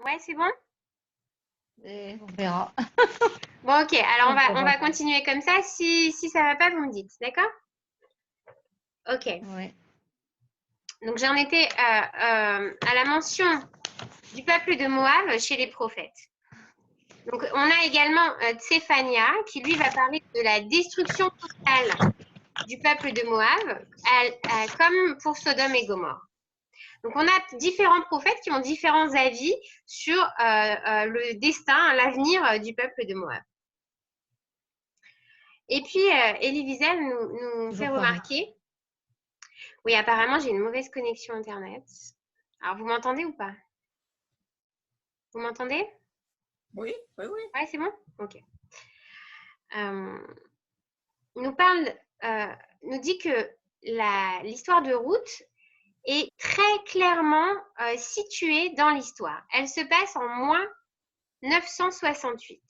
Ouais, c'est bon? Et on verra. Bon, ok. Alors, On on va verra. continuer comme ça. Si ça va pas, vous me dites. D'accord? Ok. Ouais. Donc, j'en étais à la mention du peuple de Moab chez les prophètes. Donc, on a également Tsephania qui, lui, va parler de la destruction totale du peuple de Moab, comme pour Sodome et Gomorrhe. Donc, on a différents prophètes qui ont différents avis sur le destin, l'avenir du peuple de Moab. Et puis, Elie Wiesel nous fait Toujours pareil. remarquer, oui, apparemment, j'ai une mauvaise connexion Internet. Alors, vous m'entendez ou pas? Vous m'entendez? Oui, oui, oui. Ouais, c'est bon? Ok. Nous parle, nous dit que l'histoire de Ruth est très clairement située dans l'histoire. Elle se passe en moins 968.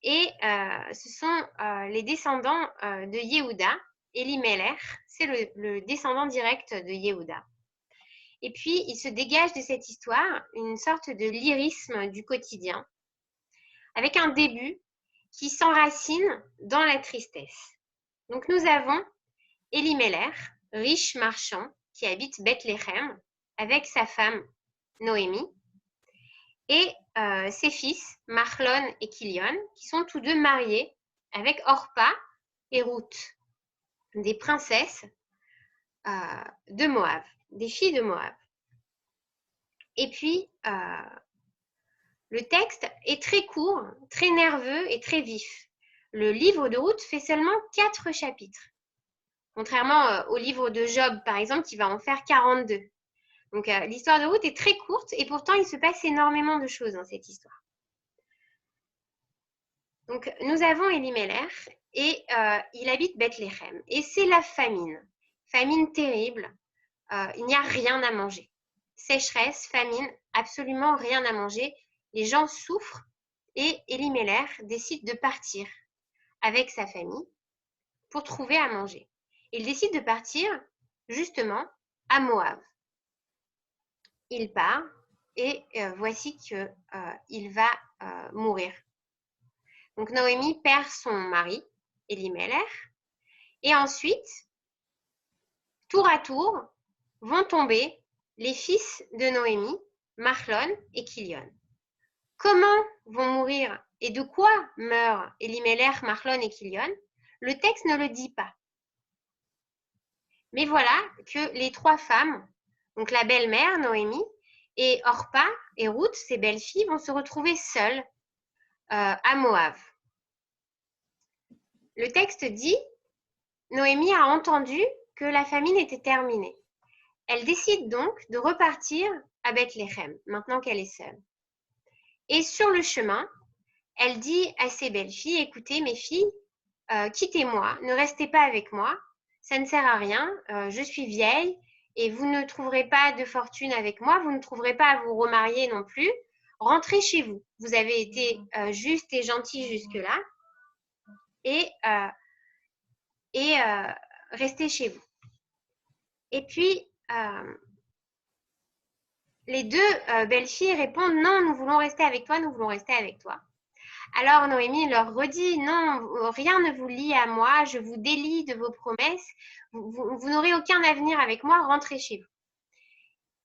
Et ce sont les descendants de Yehuda. Elimelech, c'est le descendant direct de Yehuda. Et puis, il se dégage de cette histoire une sorte de lyrisme du quotidien, avec un début qui s'enracine dans la tristesse. Donc, nous avons Elimelech, riche marchand, qui habite Bethléem, avec sa femme Noémie, et ses fils, Machlon et Kilion, qui sont tous deux mariés avec Orpa et Ruth, des princesses de Moab, des filles de Moab. Et puis, le texte est très court, très nerveux et très vif. Le livre de Ruth fait seulement 4 chapitres, contrairement au livre de Job, par exemple, qui va en faire 42. Donc, l'histoire de Ruth est très courte et pourtant, il se passe énormément de choses dans cette histoire. Donc, nous avons Elimelech et il habite Bethléem. Et c'est la famine. Famine terrible. Il n'y a rien à manger. Sécheresse, famine, absolument rien à manger. Les gens souffrent et Elimelech décide de partir avec sa famille pour trouver à manger. Il décide de partir justement à Moab. Il part et voici qu'il va mourir. Donc Noémie perd son mari, Elimelech, et ensuite, tour à tour, vont tomber les fils de Noémie, Machlon et Kilion. Comment vont mourir et de quoi meurent Elimelech, Machlon et Kilion? Le texte ne le dit pas. Mais voilà que les 3 femmes, donc la belle-mère Noémie et Orpa et Ruth, ces belles-filles, vont se retrouver seules à Moab. Le texte dit, Noémie a entendu que la famine était terminée. Elle décide donc de repartir à Bethléem, maintenant qu'elle est seule. Et sur le chemin, elle dit à ses belles-filles, écoutez mes filles, quittez-moi, ne restez pas avec moi, ça ne sert à rien, je suis vieille et vous ne trouverez pas de fortune avec moi, vous ne trouverez pas à vous remarier non plus, rentrez chez vous. Vous avez été juste et gentil jusque-là et restez chez vous. Et puis, les 2 belles-filles répondent, non, nous voulons rester avec toi, nous voulons rester avec toi. Alors Noémie leur redit, non, rien ne vous lie à moi, je vous délie de vos promesses, vous n'aurez aucun avenir avec moi, rentrez chez vous.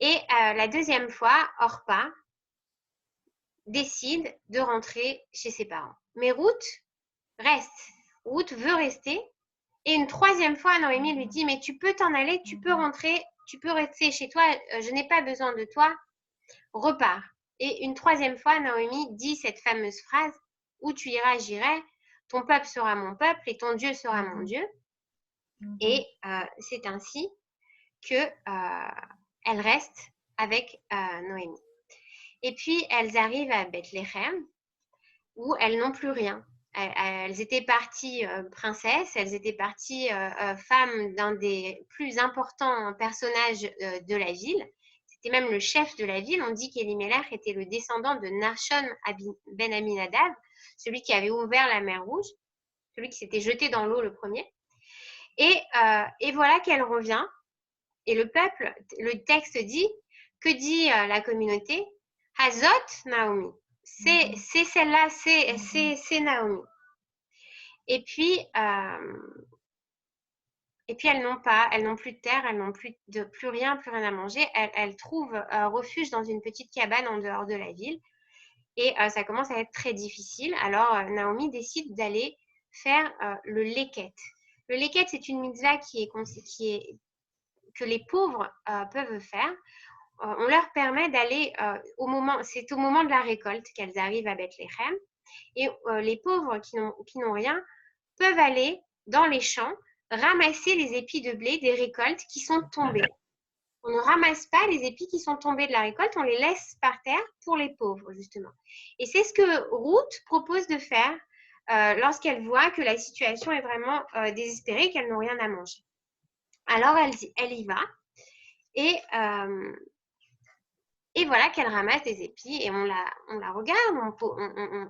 Et la deuxième fois, Orpa décide de rentrer chez ses parents. Mais Ruth reste, Ruth veut rester. Et une 3e fois, Noémie lui dit, mais tu peux t'en aller, tu peux rentrer, tu peux rester chez toi, je n'ai pas besoin de toi, repars. Et une 3e fois, Noémie dit cette fameuse phrase, où tu iras, j'irai, ton peuple sera mon peuple et ton Dieu sera mon Dieu. Et c'est ainsi qu'elle reste avec Noémie. Et puis, elles arrivent à Bethléem, où elles n'ont plus rien. Elles étaient parties princesses, elles étaient parties femmes d'un des plus importants personnages de la ville. C'était même le chef de la ville. On dit qu'Elimelech était le descendant de Nachshon ben Aminadab, celui qui avait ouvert la mer Rouge, celui qui s'était jeté dans l'eau le premier. Et voilà qu'elle revient. Et le peuple, le texte dit que dit la communauté? Hazot Naomi. C'est celle-là, c'est Naomi. Et puis elles n'ont plus de terre, elles n'ont plus rien à manger. Elles trouvent refuge dans une petite cabane en dehors de la ville. Et ça commence à être très difficile. Alors Naomi décide d'aller faire le leket. Le leket, c'est une mitzvah que les pauvres peuvent faire. On leur permet d'aller c'est au moment de la récolte qu'elles arrivent à Bethléem. Et les pauvres qui n'ont rien peuvent aller dans les champs ramasser les épis de blé des récoltes qui sont tombées. On ne ramasse pas les épis qui sont tombés de la récolte, on les laisse par terre pour les pauvres, justement. Et c'est ce que Ruth propose de faire lorsqu'elle voit que la situation est vraiment désespérée, qu'elles n'ont rien à manger. Alors, elle y va et voilà qu'elle ramasse des épis et on la regarde,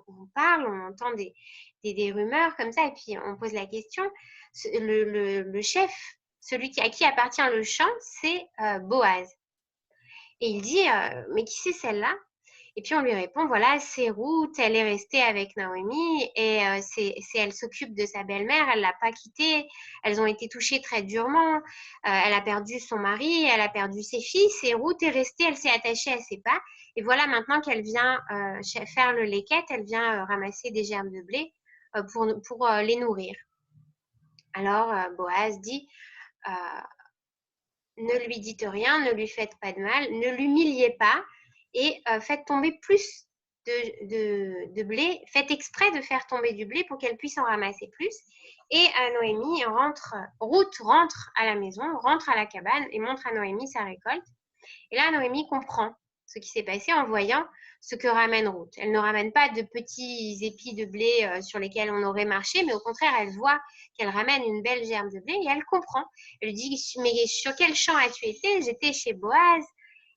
on parle, on entend des rumeurs comme ça et puis on pose la question. Le chef, celui à qui appartient le champ, c'est Boaz. Et il dit, mais qui c'est celle-là? Et puis on lui répond, voilà, c'est Ruth, elle est restée avec Naomi et elle s'occupe de sa belle-mère, elle ne l'a pas quittée, elles ont été touchées très durement, elle a perdu son mari, elle a perdu ses fils et Ruth est restée, elle s'est attachée à ses pas. Et voilà maintenant qu'elle vient faire le leket, elle vient ramasser des germes de blé pour les nourrir. Alors Boaz dit, ne lui dites rien, ne lui faites pas de mal, ne l'humiliez pas et faites tomber plus de blé, faites exprès de faire tomber du blé pour qu'elle puisse en ramasser plus. Et Ruth rentre à la maison, rentre à la cabane et montre à Noémie sa récolte. Et là, Noémie comprend ce qui s'est passé en voyant ce que ramène Ruth. Elle ne ramène pas de petits épis de blé sur lesquels on aurait marché, mais au contraire, elle voit qu'elle ramène une belle germe de blé et elle comprend. Elle lui dit, mais sur quel champ as-tu été? J'étais chez Boaz.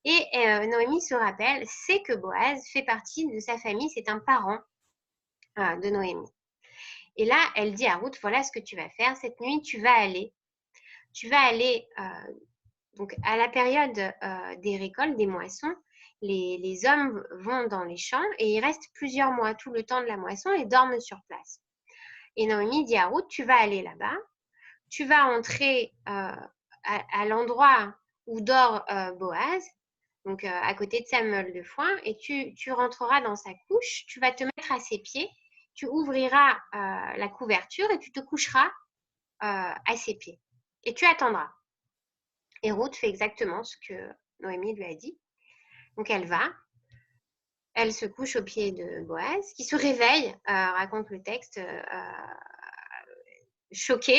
Et Noémie se rappelle, c'est que Boaz fait partie de sa famille, c'est un parent de Noémie. Et là, elle dit à Ruth, voilà ce que tu vas faire. Cette nuit, tu vas aller donc à la période des récoltes, des moissons, les hommes vont dans les champs et ils restent plusieurs mois, tout le temps de la moisson, et dorment sur place. Et Naomi dit à Ruth, tu vas aller là-bas, tu vas entrer à l'endroit où dort Boaz, donc à côté de sa meule de foin, et tu rentreras dans sa couche, tu vas te mettre à ses pieds, tu ouvriras la couverture et tu te coucheras à ses pieds. Et tu attendras. Et Ruth fait exactement ce que Noémie lui a dit. Donc elle va, elle se couche au pied de Boaz, qui se réveille, raconte le texte, choqué,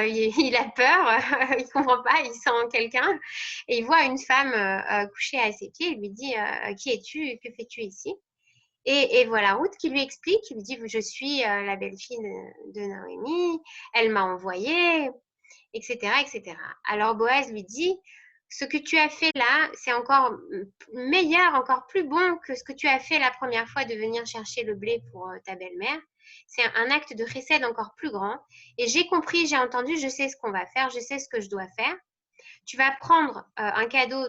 il a peur, il ne comprend pas, il sent quelqu'un, et il voit une femme couchée à ses pieds, il lui dit qui es-tu, que fais-tu ici? Et voilà Ruth qui lui explique, il lui dit je suis la belle-fille de Noémie, elle m'a envoyée, etc., etc. Alors Boaz lui dit, ce que tu as fait là, c'est encore meilleur, encore plus bon que ce que tu as fait la première fois de venir chercher le blé pour ta belle-mère. C'est un acte de chesed encore plus grand. Et j'ai compris, j'ai entendu, je sais ce qu'on va faire, je sais ce que je dois faire. Tu vas prendre un cadeau,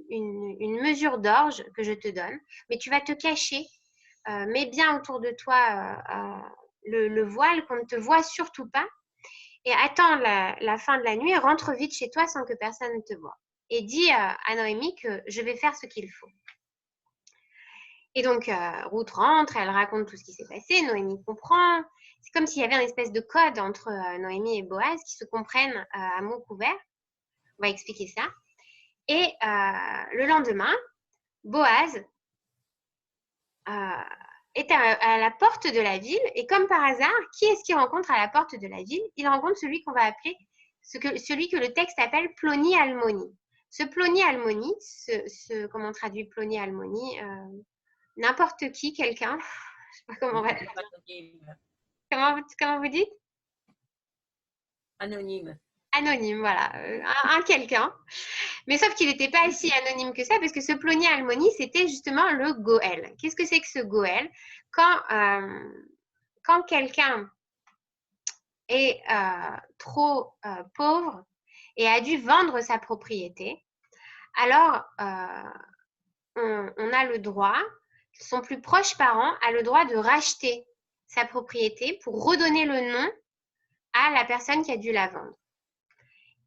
une mesure d'orge que je te donne, mais tu vas te cacher. Mets bien autour de toi le voile, qu'on ne te voit surtout pas. Et attends la fin de la nuit, rentre vite chez toi sans que personne ne te voie. Et dis à Noémie que je vais faire ce qu'il faut. Et donc, Ruth rentre, elle raconte tout ce qui s'est passé, Noémie comprend. C'est comme s'il y avait une espèce de code entre Noémie et Boaz qui se comprennent à mots couverts. On va expliquer ça. Et le lendemain, Boaz est à la porte de la ville et comme par hasard, qui est-ce qu'il rencontre à la porte de la ville? Il rencontre celui qu'on va appeler, celui que le texte appelle Ploni Almoni. Ce Ploni Almoni, comment on traduit Ploni Almoni? N'importe qui, quelqu'un. Je sais pas comment on va dire. Comment vous dites? Anonyme. Anonyme, voilà. Un quelqu'un. Mais sauf qu'il n'était pas si anonyme que ça, parce que ce Ploni Almoni, c'était justement le Goël. Qu'est-ce que c'est que ce Goël? Quand quelqu'un est trop pauvre et a dû vendre sa propriété, alors on a le droit, son plus proche parent a le droit de racheter sa propriété pour redonner le nom à la personne qui a dû la vendre.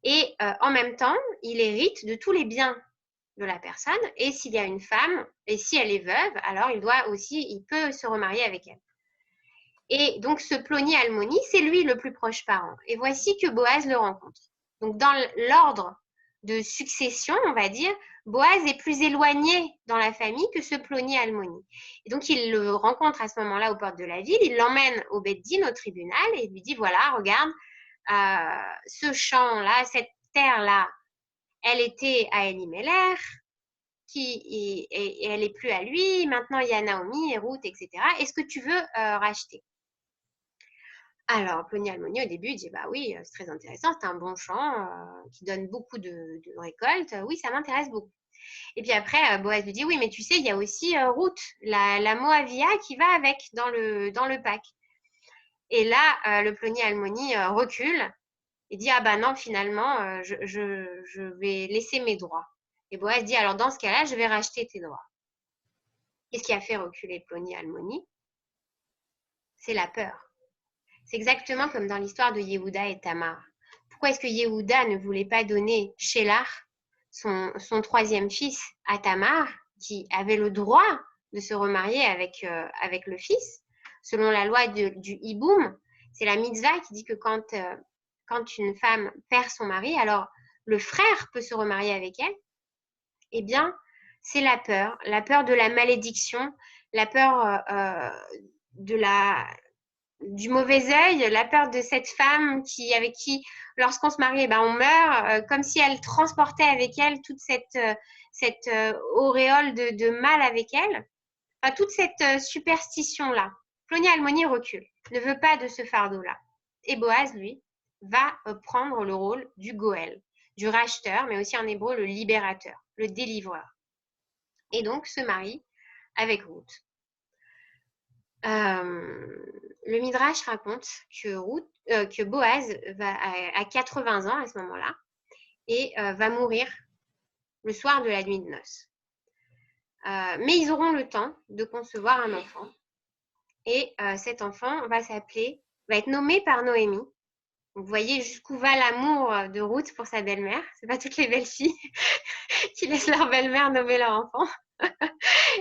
Et en même temps, il hérite de tous les biens de la personne. Et s'il y a une femme, et si elle est veuve, alors il peut se remarier avec elle. Et donc, ce Ploni-Almoni, c'est lui le plus proche parent. Et voici que Boaz le rencontre. Donc, dans l'ordre de succession, on va dire, Boaz est plus éloigné dans la famille que ce Ploni-Almoni. Et donc, il le rencontre à ce moment-là aux portes de la ville, il l'emmène au Beth-Din, au tribunal, et il lui dit, voilà, regarde, ce champ-là, cette terre-là, elle était à Elimelech, et elle n'est plus à lui, maintenant il y a Naomi et Ruth, etc. Est-ce que tu veux racheter? Alors, Ploni-Almoni, au début, dit, bah oui, c'est très intéressant, c'est un bon champ qui donne beaucoup de récoltes. Oui, ça m'intéresse beaucoup. Et puis après, Boaz lui dit, oui, mais tu sais, il y a aussi Ruth, la Moavia qui va avec dans le pack. Et là, le Ploni-Almoni recule et dit, ah bah non, finalement, je vais laisser mes droits. Et Boaz dit, alors dans ce cas-là, je vais racheter tes droits. Qu'est-ce qui a fait reculer Ploni-Almoni? C'est la peur. C'est exactement comme dans l'histoire de Yehuda et Tamar. Pourquoi est-ce que Yehuda ne voulait pas donner Shelah, son troisième fils, à Tamar, qui avait le droit de se remarier avec le fils? Selon la loi du Hiboum, c'est la mitzvah qui dit que quand une femme perd son mari, alors le frère peut se remarier avec elle. Eh bien, c'est la peur de la malédiction, la peur du mauvais œil, la peur de cette femme avec qui, lorsqu'on se marie, on meurt, comme si elle transportait avec elle toute cette auréole de mal avec elle. Enfin, toute cette superstition-là. Ploni-Almoni recule, ne veut pas de ce fardeau-là. Et Boaz, lui, va prendre le rôle du Goël, du racheteur, mais aussi en hébreu le libérateur, le délivreur. Et donc se marie avec Ruth. Le Midrash raconte que Boaz a 80 ans à ce moment-là et va mourir le soir de la nuit de noces. Mais ils auront le temps de concevoir un enfant. Et cet enfant va être nommé par Noémie. Vous voyez jusqu'où va l'amour de Ruth pour sa belle-mère. C'est pas toutes les belles filles qui laissent leur belle-mère nommer leur enfant.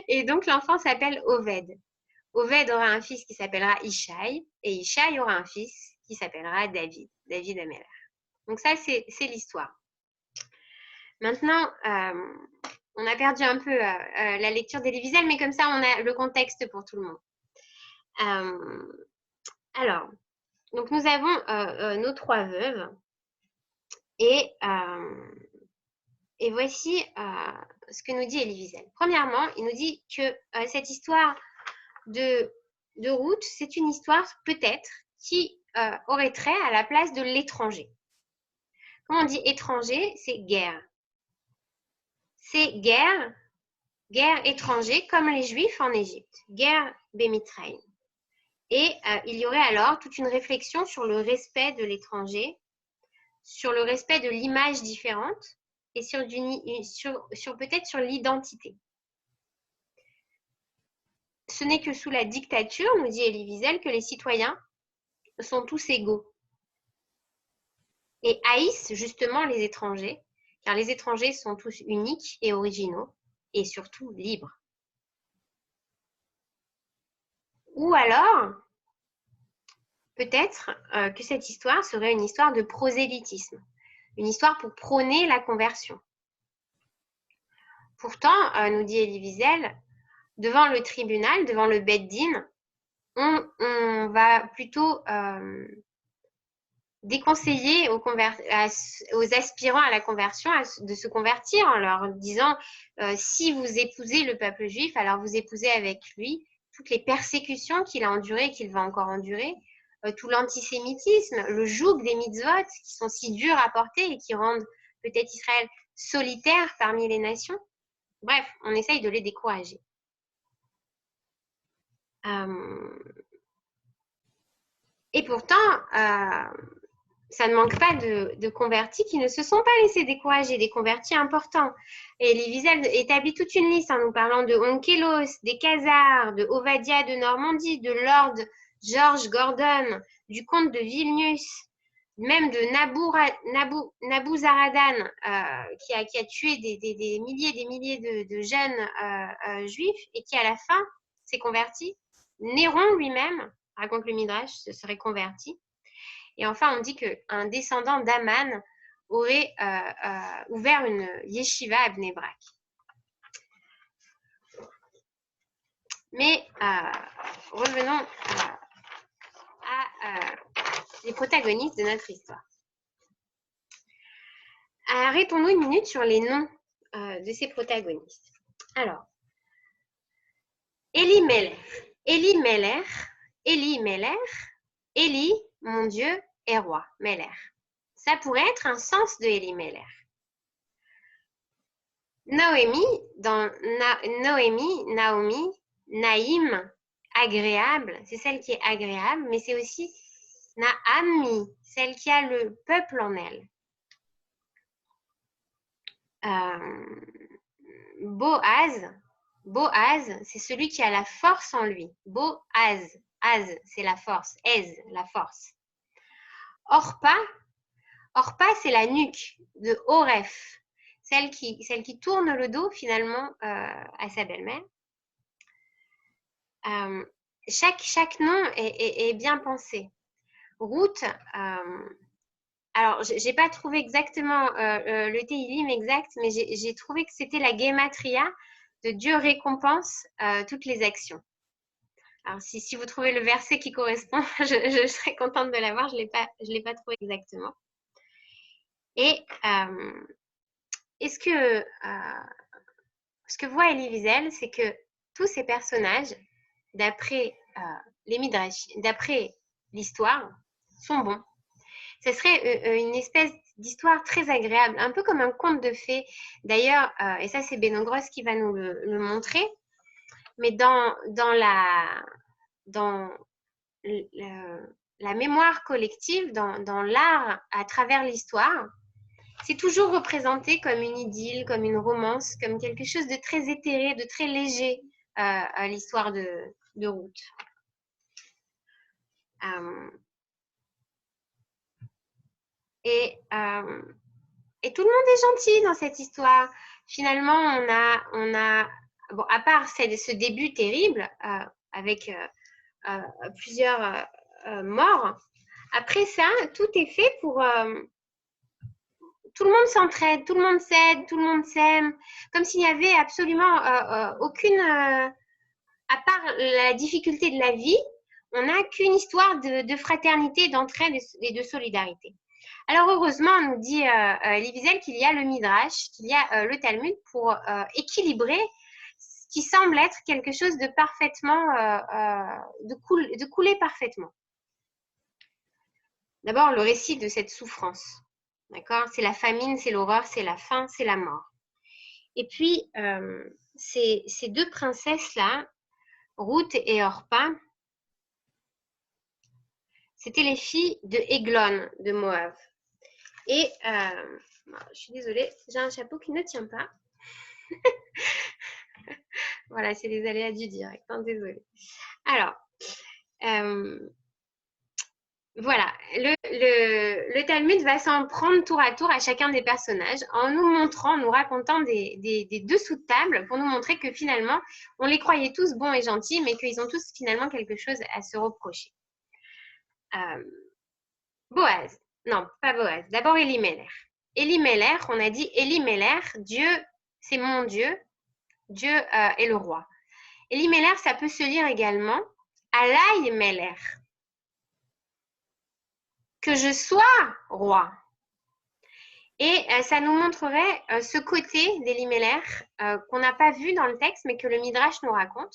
Et donc l'enfant s'appelle Oved. Oved aura un fils qui s'appellera Ishaï, et Ishaï aura un fils qui s'appellera David Amelech. Donc ça, c'est l'histoire. Maintenant, on a perdu un peu la lecture d'Elie Wiesel, mais comme ça, on a le contexte pour tout le monde. Alors, donc nous avons nos trois veuves, et voici ce que nous dit Elie Wiesel. Premièrement, il nous dit que cette histoire de Ruth, c'est une histoire peut-être qui aurait trait à la place de l'étranger. Quand on dit étranger, c'est guerre. C'est guerre étranger comme les Juifs en Égypte, guerre Bémitraïm. Et il y aurait alors toute une réflexion sur le respect de l'étranger, sur le respect de l'image différente et peut-être sur l'identité. Ce n'est que sous la dictature, nous dit Elie Wiesel, que les citoyens sont tous égaux et haïssent justement les étrangers, car les étrangers sont tous uniques et originaux et surtout libres. Ou alors, peut-être que cette histoire serait une histoire de prosélytisme, une histoire pour prôner la conversion. Pourtant, nous dit Elie Wiesel, devant le tribunal, devant le Beth-Din, on va plutôt déconseiller aux aspirants à la conversion de se convertir en leur disant si vous épousez le peuple juif, alors vous épousez avec lui toutes les persécutions qu'il a endurées et qu'il va encore endurer, tout l'antisémitisme, le joug des mitzvot qui sont si durs à porter et qui rendent peut-être Israël solitaire parmi les nations. Bref, on essaye de les décourager. Et pourtant, ça ne manque pas de convertis qui ne se sont pas laissés décourager, des convertis importants. Et Elie Wiesel établit toute une liste en nous parlant de Onkelos, des Khazars, de Ovadia de Normandie, de Lord George Gordon, du comte de Vilnius, même de Nabuzaradan, qui a tué des milliers de jeunes juifs et qui à la fin s'est converti. Néron lui-même, raconte le Midrash, se serait converti. Et enfin, on dit qu'un descendant d'Aman aurait ouvert une yeshiva à Bnei Brak. Mais revenons à les protagonistes de notre histoire. Arrêtons-nous une minute sur les noms de ces protagonistes. Alors, Eli Meller, Eli, mon Dieu, est roi, Meller. Ça pourrait être un sens de Eli Meller. Naomi, Naomi, Naïm, agréable, c'est celle qui est agréable, mais c'est aussi Naami, celle qui a le peuple en elle. Boaz, c'est celui qui a la force en lui. Boaz, c'est la force. La force. Orpa, c'est la nuque de Oref, celle qui tourne le dos finalement à sa belle-mère. Chaque nom est bien pensé. Ruth, alors je n'ai pas trouvé exactement le Tehillim exact, mais j'ai trouvé que c'était la Gematria de Dieu récompense toutes les actions. Alors si vous trouvez le verset qui correspond, je serais contente de l'avoir, je l'ai pas trouvé exactement. Et ce que voit Elie Wiesel, c'est que tous ces personnages, d'après les Midrash, d'après l'histoire, sont bons. Ce serait une espèce d'histoire très agréable, un peu comme un conte de fées. D'ailleurs, et ça c'est Beno Gross qui va nous le montrer, mais dans la mémoire collective, dans l'art à travers l'histoire, c'est toujours représenté comme une idylle, comme une romance, comme quelque chose de très éthéré, de très léger, l'histoire de Ruth. Et tout le monde est gentil dans cette histoire. Finalement, on a bon, à part ce début terrible avec plusieurs morts, après ça, tout est fait pour... tout le monde s'entraide, tout le monde s'aide, tout le monde s'aime, comme s'il n'y avait absolument aucune... à part la difficulté de la vie, on n'a qu'une histoire de fraternité, d'entraide et de solidarité. Alors heureusement, on nous dit Elie Wiesel qu'il y a le Midrash, qu'il y a le Talmud pour équilibrer ce qui semble être quelque chose de parfaitement, de couler parfaitement. D'abord, le récit de cette souffrance. D'accord ? C'est la famine, c'est l'horreur, c'est la faim, c'est la mort. Et puis, ces deux princesses-là, Ruth et Orpa, c'était les filles de Eglon de Moab. Et je suis désolée, j'ai un chapeau qui ne tient pas. Voilà, c'est les aléas du direct, hein, désolée. Alors, voilà, le Talmud va s'en prendre tour à tour à chacun des personnages en nous montrant, nous racontant des dessous de table pour nous montrer que finalement, on les croyait tous bons et gentils, mais qu'ils ont tous finalement quelque chose à se reprocher. Boaz, non, pas Boaz, d'abord Elie Meller. Elie Meller, on a dit Elie Meller, Dieu, c'est mon Dieu, Dieu est le roi. Elie Meller, ça peut se lire également Alay Meller, que je sois roi. Et ça nous montrerait ce côté d'Elie Meller qu'on n'a pas vu dans le texte, mais que le Midrash nous raconte.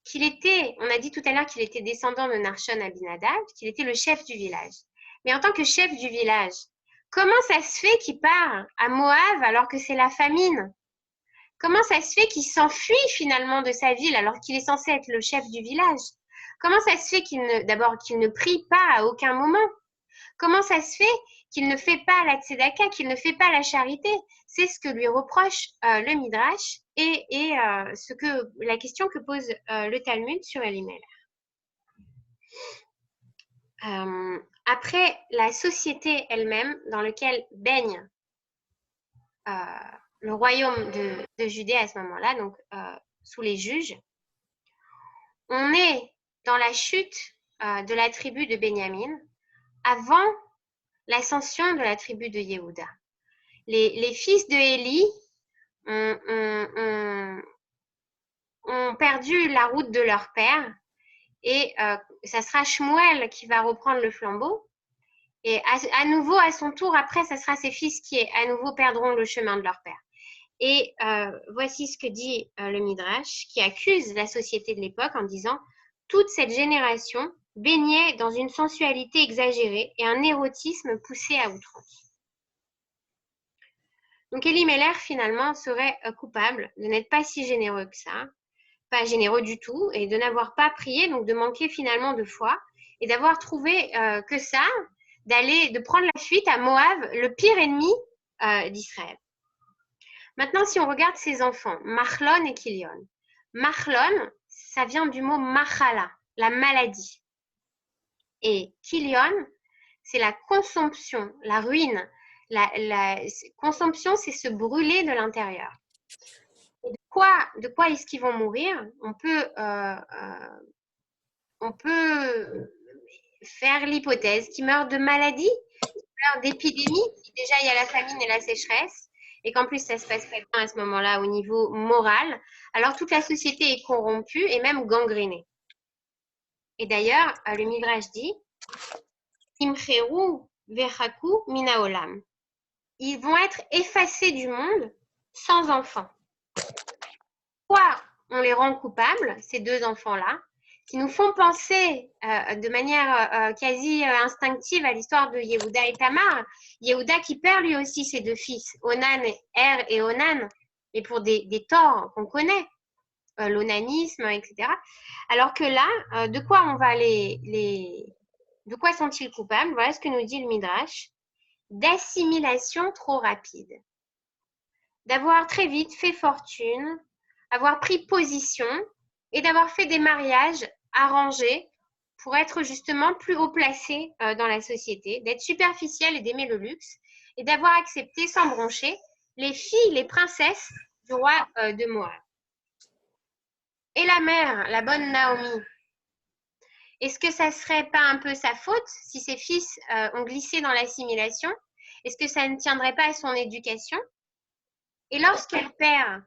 Qu'il était, on a dit tout à l'heure qu'il était descendant de Narshon Abinadab, qu'il était le chef du village. Mais en tant que chef du village, comment ça se fait qu'il part à Moab alors que c'est la famine? Comment ça se fait qu'il s'enfuit finalement de sa ville alors qu'il est censé être le chef du village? Comment ça se fait d'abord qu'il ne prie pas à aucun moment? Comment ça se fait qu'il ne fait pas la tzedaka, qu'il ne fait pas la charité? C'est ce que lui reproche le Midrash et la question que pose le Talmud sur Elimelech. Après, la société elle-même dans laquelle baigne le royaume de Judée à ce moment-là, donc sous les juges, on est dans la chute de la tribu de Benjamin avant l'ascension de la tribu de Yehuda. Les fils de Élie ont perdu la route de leur père et ça sera Shmuel qui va reprendre le flambeau. Et à nouveau, à son tour, après, ça sera ses fils qui, à nouveau, perdront le chemin de leur père. Et voici ce que dit le Midrash, qui accuse la société de l'époque en disant « Toute cette génération baignait dans une sensualité exagérée et un érotisme poussé à outrance. » Donc Elimelech, finalement, serait coupable de n'être pas si généreux que ça, pas généreux du tout, et de n'avoir pas prié, donc de manquer finalement de foi, et d'avoir trouvé que ça, de prendre la fuite à Moab, le pire ennemi d'Israël. Maintenant, si on regarde ses enfants, Machlon et Kilion. Machlon, ça vient du mot machala, la maladie. Et Kilion, c'est la consomption, la ruine. La consomption, c'est se brûler de l'intérieur. De quoi est-ce qu'ils vont mourir? On peut faire l'hypothèse qu'ils meurent de maladie, qu'ils meurent d'épidémie. Déjà, il y a la famine et la sécheresse. Et qu'en plus, ça se passe pas bien à ce moment-là au niveau moral. Alors, toute la société est corrompue et même gangrénée. Et d'ailleurs, le Midrash dit « Imcheru vechaku mina olam » Ils vont être effacés du monde sans enfants. Pourquoi on les rend coupables, ces deux enfants-là, qui nous font penser de manière quasi instinctive à l'histoire de Yehuda et Tamar. Yehuda qui perd lui aussi ses deux fils, Onan, et Onan, mais pour des torts qu'on connaît, l'onanisme, etc. Alors que là, de quoi de quoi sont-ils coupables? Voilà ce que nous dit le Midrash. D'assimilation trop rapide. D'avoir très vite fait fortune, avoir pris position et d'avoir fait des mariages arrangés pour être justement plus haut placé dans la société, d'être superficiel et d'aimer le luxe et d'avoir accepté sans broncher les filles, les princesses du roi de Moab. Et la mère, la bonne Naomi, est-ce que ça serait pas un peu sa faute si ses fils ont glissé dans l'assimilation? Est-ce que ça ne tiendrait pas à son éducation? Et lorsqu'elle perd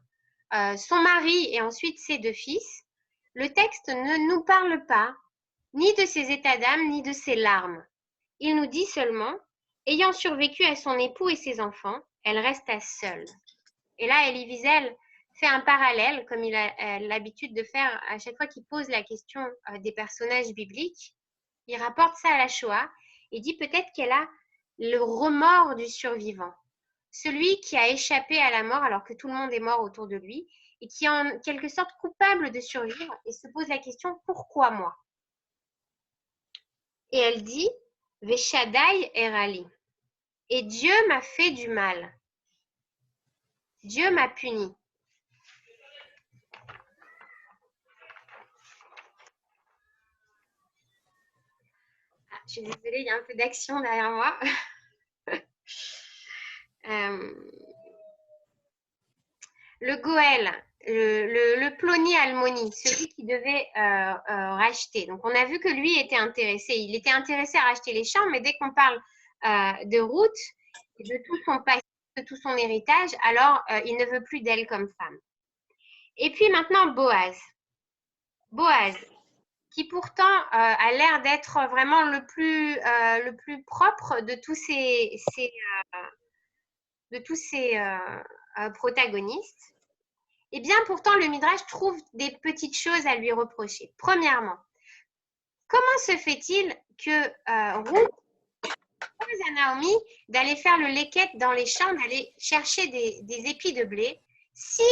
son mari et ensuite ses deux fils, le texte ne nous parle pas ni de ses états d'âme ni de ses larmes. Il nous dit seulement, ayant survécu à son époux et ses enfants, elle resta seule. Et là, Elie Wiesel fait un parallèle, comme il a l'habitude de faire à chaque fois qu'il pose la question des personnages bibliques. Il rapporte ça à la Shoah et dit peut-être qu'elle a le remords du survivant. Celui qui a échappé à la mort alors que tout le monde est mort autour de lui et qui est en quelque sorte coupable de survivre et se pose la question « Pourquoi moi ?» Et elle dit « Veshadai erali » et Dieu m'a fait du mal. Dieu m'a puni. Ah, je suis désolée, il y a un peu d'action derrière moi. Le Goël, le plombier Almoni, celui qui devait racheter. Donc, on a vu que lui était intéressé. Il était intéressé à racheter les champs, mais dès qu'on parle de Ruth, de tout son passé, de tout son héritage, alors il ne veut plus d'elle comme femme. Et puis maintenant, Boaz. Boaz, qui pourtant a l'air d'être vraiment le plus propre de tous ces protagonistes. Et bien pourtant, le Midrash trouve des petites choses à lui reprocher. Premièrement, comment se fait-il que Ruth propose à Naomi d'aller faire le leket dans les champs, d'aller chercher des épis de blé, si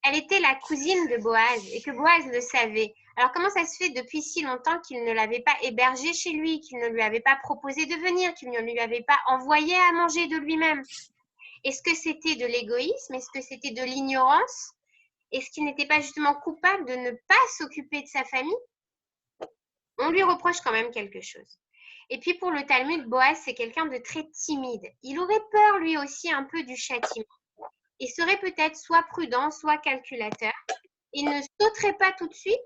elle était la cousine de Boaz et que Boaz le savait. Alors, comment ça se fait depuis si longtemps qu'il ne l'avait pas hébergée chez lui, qu'il ne lui avait pas proposé de venir, qu'il ne lui avait pas envoyé à manger de lui-même? Est-ce que c'était de l'égoïsme? Est-ce que c'était de l'ignorance? Est-ce qu'il n'était pas justement coupable de ne pas s'occuper de sa famille? On lui reproche quand même quelque chose. Et puis pour le Talmud, Boaz, c'est quelqu'un de très timide. Il aurait peur lui aussi un peu du châtiment. Il serait peut-être soit prudent, soit calculateur. Il ne sauterait pas tout de suite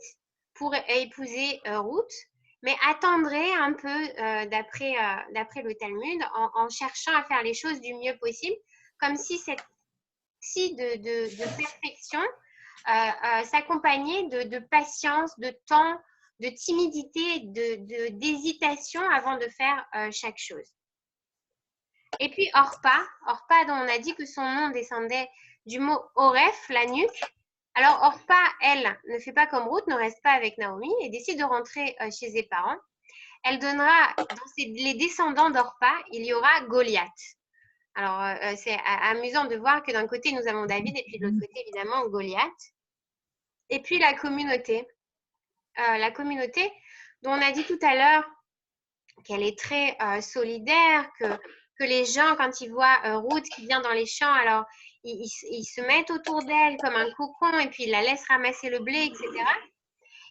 pour épouser Ruth, mais attendrait un peu d'après le Talmud en cherchant à faire les choses du mieux possible, comme si cette de perfection s'accompagnait de patience, de temps, de timidité, d'hésitation avant de faire chaque chose. Et puis Orpa dont on a dit que son nom descendait du mot Oref, la nuque. Alors Orpa, elle, ne fait pas comme Ruth, ne reste pas avec Naomi et décide de rentrer chez ses parents. Elle donnera, dans les descendants d'Orpa, il y aura Goliath. Alors c'est amusant de voir que d'un côté nous avons David et puis de l'autre côté évidemment Goliath. Et puis la communauté dont on a dit tout à l'heure qu'elle est très solidaire, que les gens, quand ils voient Ruth qui vient dans les champs, alors ils se mettent autour d'elle comme un cocon et puis ils la laissent ramasser le blé, etc.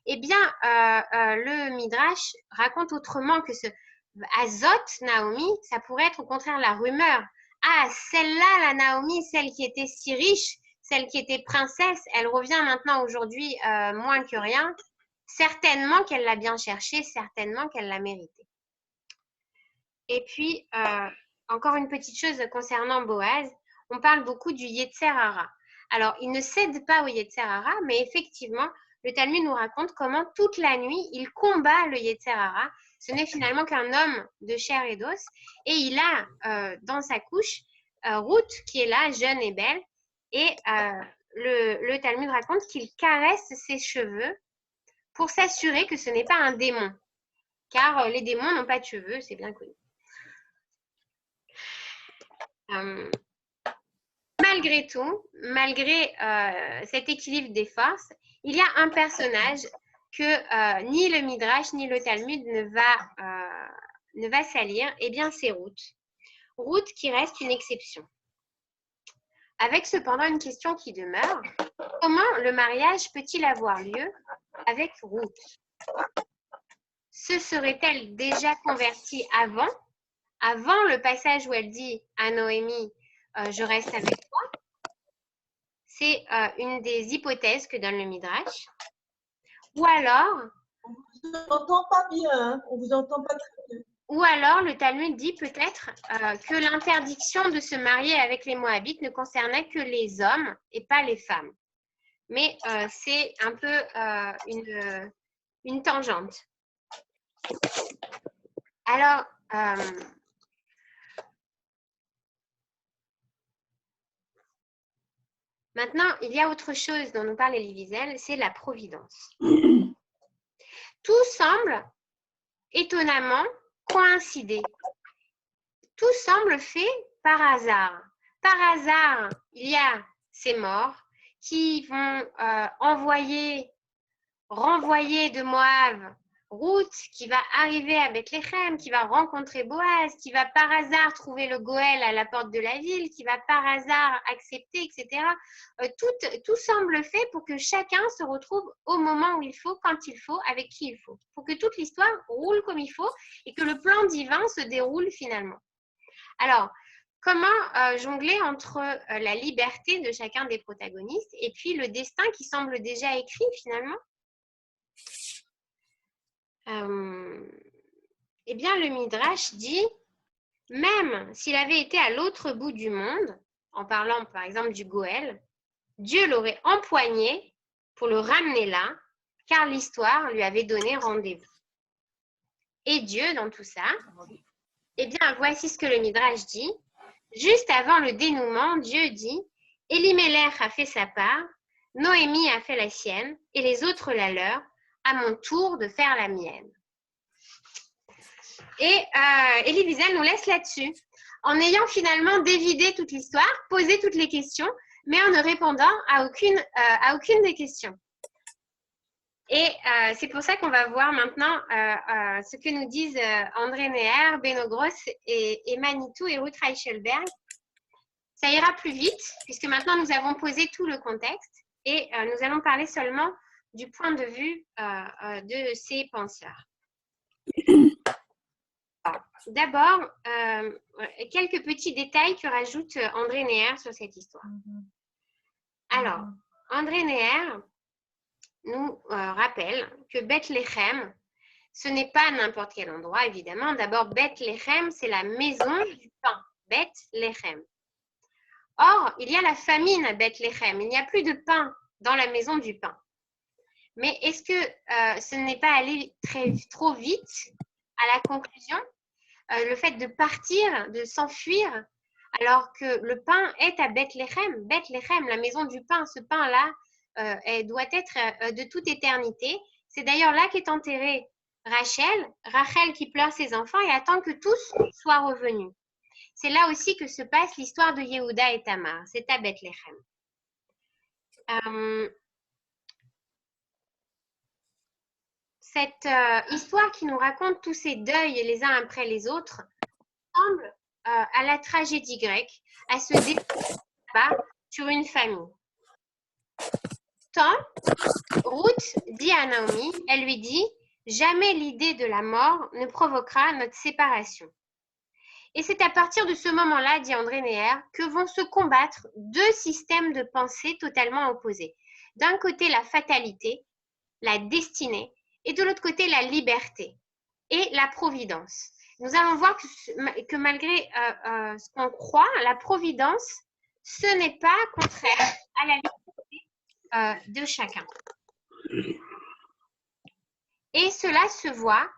Eh bien, le Midrash raconte autrement que ce Azot, Naomi, ça pourrait être au contraire la rumeur. Ah, celle-là, la Naomi, celle qui était si riche, celle qui était princesse, elle revient maintenant aujourd'hui moins que rien. Certainement qu'elle l'a bien cherché, certainement qu'elle l'a mérité. Et puis, encore une petite chose concernant Boaz, on parle beaucoup du Yetzer Hara. Alors, il ne cède pas au Yetzer Hara, mais effectivement, le Talmud nous raconte comment toute la nuit, il combat le Yetzer Hara. Ce n'est finalement qu'un homme de chair et d'os. Et il a dans sa couche Ruth qui est là, jeune et belle. Et le Talmud raconte qu'il caresse ses cheveux pour s'assurer que ce n'est pas un démon. Car les démons n'ont pas de cheveux, c'est bien connu. Malgré tout, malgré cet équilibre des forces, il y a un personnage que ni le Midrash ni le Talmud ne va salir, eh bien c'est Ruth. Ruth qui reste une exception. Avec cependant une question qui demeure, comment le mariage peut-il avoir lieu avec Ruth? Se serait-elle déjà convertie avant le passage où elle dit à Noémie je reste avec toi? C'est une des hypothèses que donne le Midrash. Ou alors, on vous entend pas bien, hein? On vous entend pas très bien. Ou alors le Talmud dit peut-être que l'interdiction de se marier avec les Moabites ne concernait que les hommes et pas les femmes. Mais c'est un peu une tangente. Alors, maintenant, il y a autre chose dont nous parle Elie Wiesel, c'est la providence. Tout semble étonnamment coïncider. Tout semble fait par hasard. Par hasard, il y a ces morts qui vont renvoyer de Moab Ruth, qui va arriver à Bethléem, qui va rencontrer Boaz, qui va par hasard trouver le Goël à la porte de la ville, qui va par hasard accepter, etc. Tout semble fait pour que chacun se retrouve au moment où il faut, quand il faut, avec qui il faut. Pour que toute l'histoire roule comme il faut et que le plan divin se déroule finalement. Alors, comment jongler entre la liberté de chacun des protagonistes et puis le destin qui semble déjà écrit finalement? Eh bien, le Midrash dit, même s'il avait été à l'autre bout du monde, en parlant par exemple du Goël, Dieu l'aurait empoigné pour le ramener là, car l'histoire lui avait donné rendez-vous. Et Dieu, dans tout ça, eh bien, voici ce que le Midrash dit. Juste avant le dénouement, Dieu dit, Elimelech a fait sa part, Noémie a fait la sienne, et les autres la leur, à mon tour de faire la mienne. Et Elie Wiesel nous laisse là-dessus, en ayant finalement dévidé toute l'histoire, posé toutes les questions, mais en ne répondant à aucune des questions. Et c'est pour ça qu'on va voir maintenant ce que nous disent André Neher, Beno Gross et Manitou et Ruth Reichelberg. Ça ira plus vite, puisque maintenant nous avons posé tout le contexte et nous allons parler seulement du point de vue de ces penseurs. D'abord, quelques petits détails que rajoute André Neher sur cette histoire. Alors, André Neher nous rappelle que Bethléem, ce n'est pas n'importe quel endroit, évidemment. D'abord, Bethléem, c'est la maison du pain. Bethléem. Or, il y a la famine à Bethléem. Il n'y a plus de pain dans la maison du pain. Mais est-ce que ce n'est pas allé trop vite à la conclusion? Le fait de partir, de s'enfuir, alors que le pain est à Bethléem. Bethléem, la maison du pain, ce pain-là doit être de toute éternité. C'est d'ailleurs là qu'est enterrée Rachel qui pleure ses enfants et attend que tous soient revenus. C'est là aussi que se passe l'histoire de Yehuda et Tamar. C'est à Bethléem. Cette histoire qui nous raconte tous ces deuils les uns après les autres ressemble à la tragédie grecque, à ce débat sur une famille. Tant, Ruth dit à Naomi, elle lui dit « Jamais l'idée de la mort ne provoquera notre séparation ». Et c'est à partir de ce moment-là, dit André Neher, que vont se combattre deux systèmes de pensée totalement opposés. D'un côté, la fatalité, la destinée, et de l'autre côté, la liberté et la providence. Nous allons voir que malgré ce qu'on croit, la providence, ce n'est pas contraire à la liberté de chacun. Et cela se voit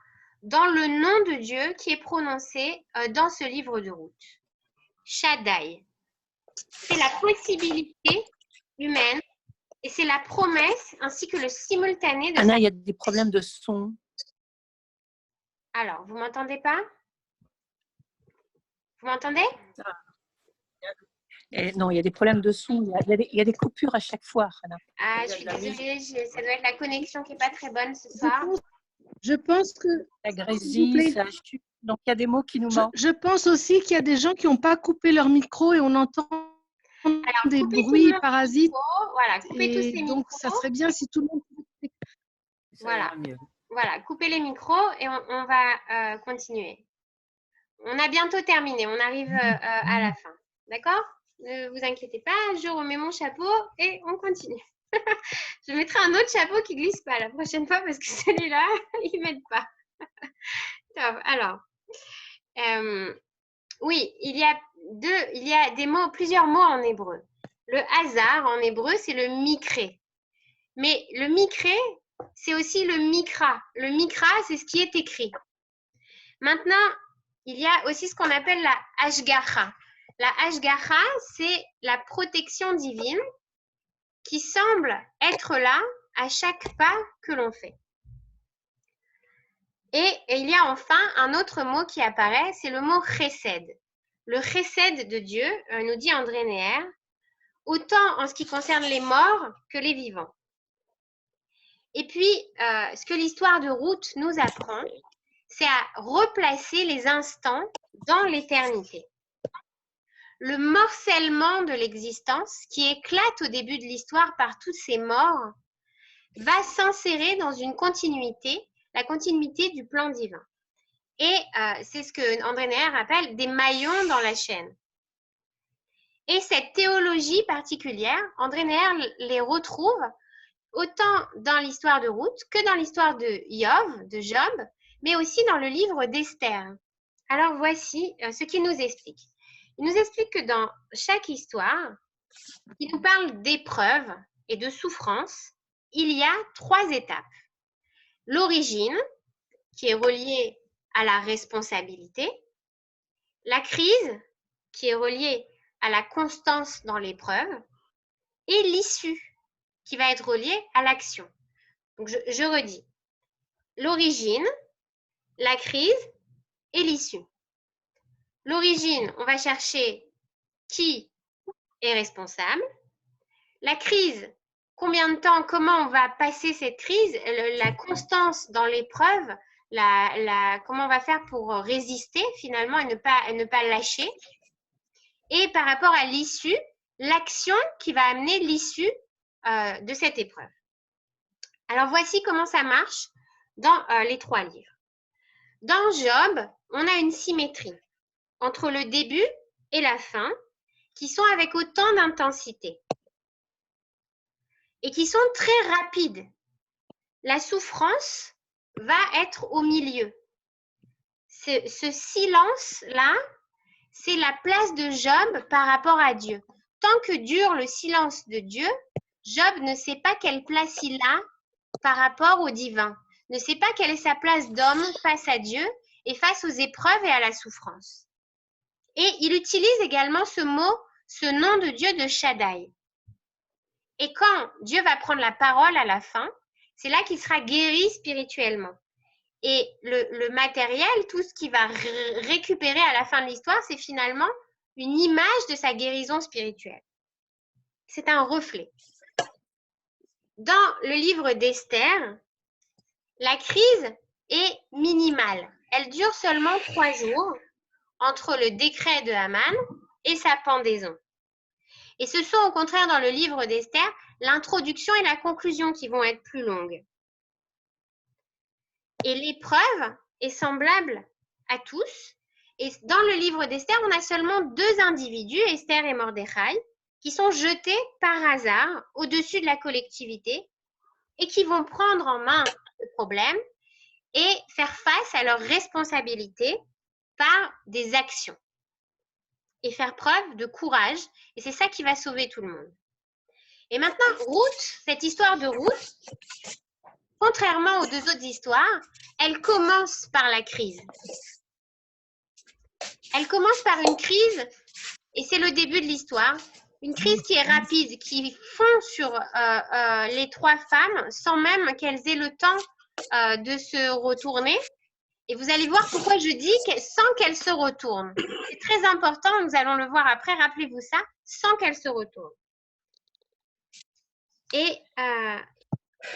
dans le nom de Dieu qui est prononcé dans ce livre de Ruth. Shaddai. C'est la possibilité humaine et c'est la promesse ainsi que le simultané de... Anna, il y a des problèmes de son. Alors, vous m'entendez pas? Vous m'entendez? Non, il y a des problèmes de son. Il y a des coupures à chaque fois, Anna. Ah, je suis désolée, ça doit être la connexion qui n'est pas très bonne ce soir. Je pense que... Ça grésille, ça chute. Donc, il y a des mots qui nous manquent. Je pense aussi qu'il y a des gens qui n'ont pas coupé leur micro et on entend des bruits parasites. Voilà, coupez tous les micros. Donc, ça serait bien si tout le monde... Voilà, coupez les micros et on va continuer. On a bientôt terminé, on arrive à la fin. D'accord? Ne vous inquiétez pas, je remets mon chapeau et on continue. Je mettrai un autre chapeau qui ne glisse pas la prochaine fois parce que celui-là, il ne m'aide pas. Top. Alors, oui, il y a des mots, plusieurs mots en hébreu. Le hasard en hébreu, c'est le mikré. Mais le mikré, c'est aussi le mikra. Le mikra, c'est ce qui est écrit. Maintenant, il y a aussi ce qu'on appelle la hashgacha. La hashgacha, c'est la protection divine qui semble être là à chaque pas que l'on fait. Et il y a enfin un autre mot qui apparaît, c'est le mot chesed. Le chesed de Dieu, nous dit André Neher, autant en ce qui concerne les morts que les vivants. Et puis, ce que l'histoire de Ruth nous apprend, c'est à replacer les instants dans l'éternité. Le morcellement de l'existence, qui éclate au début de l'histoire par toutes ces morts, va s'insérer dans une continuité, la continuité du plan divin. Et c'est ce que André Neher appelle des maillons dans la chaîne. Et cette théologie particulière, André Neher les retrouve autant dans l'histoire de Ruth que dans l'histoire de Job, mais aussi dans le livre d'Esther. Alors voici ce qu'il nous explique. Il nous explique que dans chaque histoire, qui nous parle d'épreuves et de souffrances, il y a 3 étapes. L'origine, qui est reliée à la responsabilité, la crise, qui est reliée à la constance dans l'épreuve, et l'issue, qui va être reliée à l'action. Donc, je redis. L'origine, la crise et l'issue. L'origine, on va chercher qui est responsable. La crise, combien de temps, comment on va passer cette crise, la constance dans l'épreuve, comment on va faire pour résister finalement et ne pas lâcher. Et par rapport à l'issue, l'action qui va amener l'issue de cette épreuve. Alors voici comment ça marche dans les 3 livres. Dans Job, on a une symétrie entre le début et la fin qui sont avec autant d'intensité et qui sont très rapides. La souffrance va être au milieu. Ce silence-là, c'est la place de Job par rapport à Dieu. Tant que dure le silence de Dieu, Job ne sait pas quelle place il a par rapport au divin, ne sait pas quelle est sa place d'homme face à Dieu et face aux épreuves et à la souffrance. Et il utilise également ce nom de Dieu de Shaddai. Et quand Dieu va prendre la parole à la fin, c'est là qu'il sera guéri spirituellement. Et le matériel, tout ce qu'il va récupérer à la fin de l'histoire, c'est finalement une image de sa guérison spirituelle. C'est un reflet. Dans le livre d'Esther, la crise est minimale. Elle dure seulement 3 jours entre le décret de Haman et sa pendaison. Et ce sont au contraire dans le livre d'Esther, l'introduction et la conclusion qui vont être plus longues. Et l'épreuve est semblable à tous. Et dans le livre d'Esther, on a seulement 2 individus, Esther et Mordechai, qui sont jetés par hasard au-dessus de la collectivité et qui vont prendre en main le problème et faire face à leurs responsabilités par des actions et faire preuve de courage. Et c'est ça qui va sauver tout le monde. Et maintenant, Ruth, cette histoire de Ruth, contrairement aux 2 autres histoires, elle commence par la crise. Elle commence par une crise, et c'est le début de l'histoire, une crise qui est rapide, qui fond sur les 3 femmes sans même qu'elles aient le temps de se retourner. Et vous allez voir pourquoi je dis sans qu'elles se retournent. C'est très important, nous allons le voir après, rappelez-vous ça, sans qu'elles se retournent. Et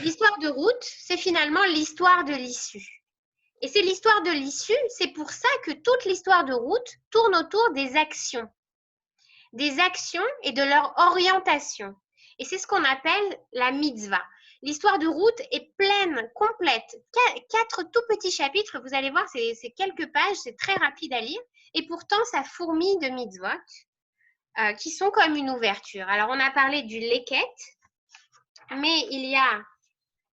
l'histoire de Ruth, c'est finalement l'histoire de l'issue. Et c'est l'histoire de l'issue, c'est pour ça que toute l'histoire de Ruth tourne autour des actions et de leur orientation. Et c'est ce qu'on appelle la mitzvah. L'histoire de Ruth est pleine, complète. 4 tout petits chapitres, vous allez voir, c'est quelques pages, c'est très rapide à lire. Et pourtant, ça fourmille de mitzvot qui sont comme une ouverture. Alors, on a parlé du leket, mais il y a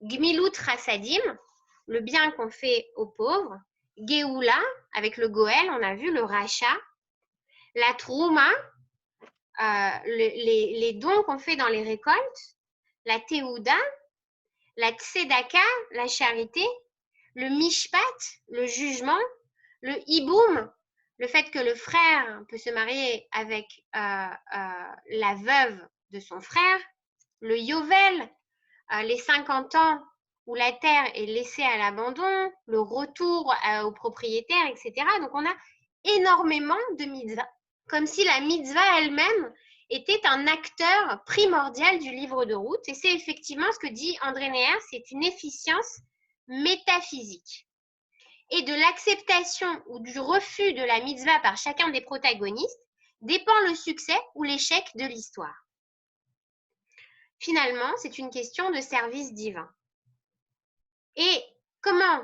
Gmilut Chassadim, le bien qu'on fait aux pauvres, Geoula, avec le Goël, on a vu le rachat, la Trouma, les dons qu'on fait dans les récoltes, la Teuda, la Tzedaka, la charité, le Mishpat, le jugement, le Hiboum, le fait que le frère peut se marier avec la veuve de son frère, le Yovel, les 50 ans où la terre est laissée à l'abandon, le retour aux propriétaires, etc. Donc, on a énormément de mitzvahs, comme si la mitzvah elle-même était un acteur primordial du livre de Ruth. Et c'est effectivement ce que dit André Neher, c'est une efficience métaphysique. Et de l'acceptation ou du refus de la mitzvah par chacun des protagonistes dépend le succès ou l'échec de l'histoire. Finalement, c'est une question de service divin. Et comment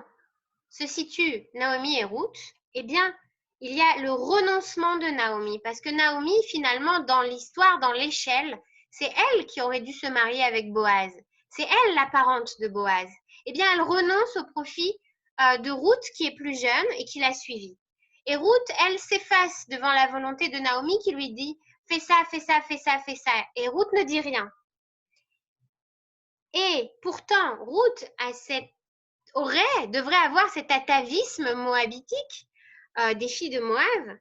se situent Naomi et Ruth? Eh bien, il y a le renoncement de Naomi, parce que Naomi, finalement, dans l'histoire, dans l'échelle, c'est elle qui aurait dû se marier avec Boaz. C'est elle la parente de Boaz. Eh bien, elle renonce au profit de Ruth, qui est plus jeune et qui l'a suivie. Et Ruth, elle s'efface devant la volonté de Naomi qui lui dit « fais ça, fais ça, fais ça, fais ça ». Et Ruth ne dit rien. Et pourtant, Ruth devrait avoir cet atavisme moabitique des filles de Moab.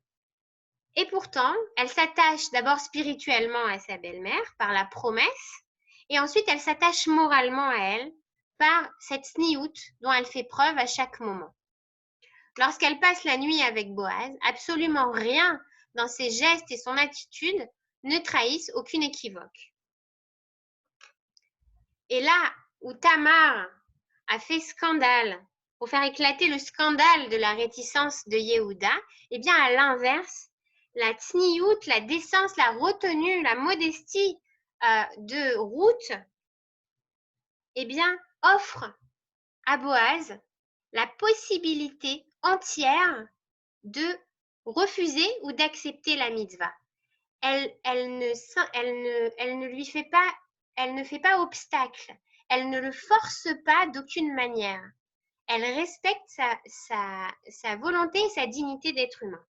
Et pourtant, elle s'attache d'abord spirituellement à sa belle-mère par la promesse, et ensuite elle s'attache moralement à elle par cette sniout dont elle fait preuve à chaque moment. Lorsqu'elle passe la nuit avec Boaz, absolument rien dans ses gestes et son attitude ne trahissent aucune équivoque. Et là où Tamar a fait scandale, pour faire éclater le scandale de la réticence de Yehuda, eh bien, à l'inverse, la tsniout, la décence, la retenue, la modestie de Ruth, eh bien, offre à Boaz la possibilité entière de refuser ou d'accepter la mitzvah. Elle ne fait pas obstacle. Elle ne le force pas d'aucune manière. Elle respecte sa volonté et sa dignité d'être humain.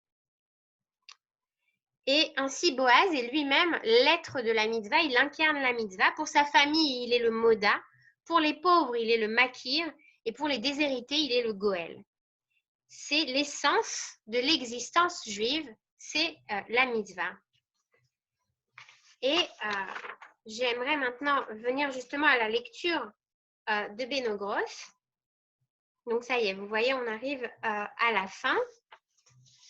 Et ainsi, Boaz est lui-même l'être de la mitzvah. Il incarne la mitzvah. Pour sa famille, il est le moda. Pour les pauvres, il est le makir. Et pour les déshérités, il est le goël. C'est l'essence de l'existence juive. C'est la mitzvah. Et j'aimerais maintenant venir justement à la lecture de Benogros. Donc ça y est, vous voyez, on arrive à la fin.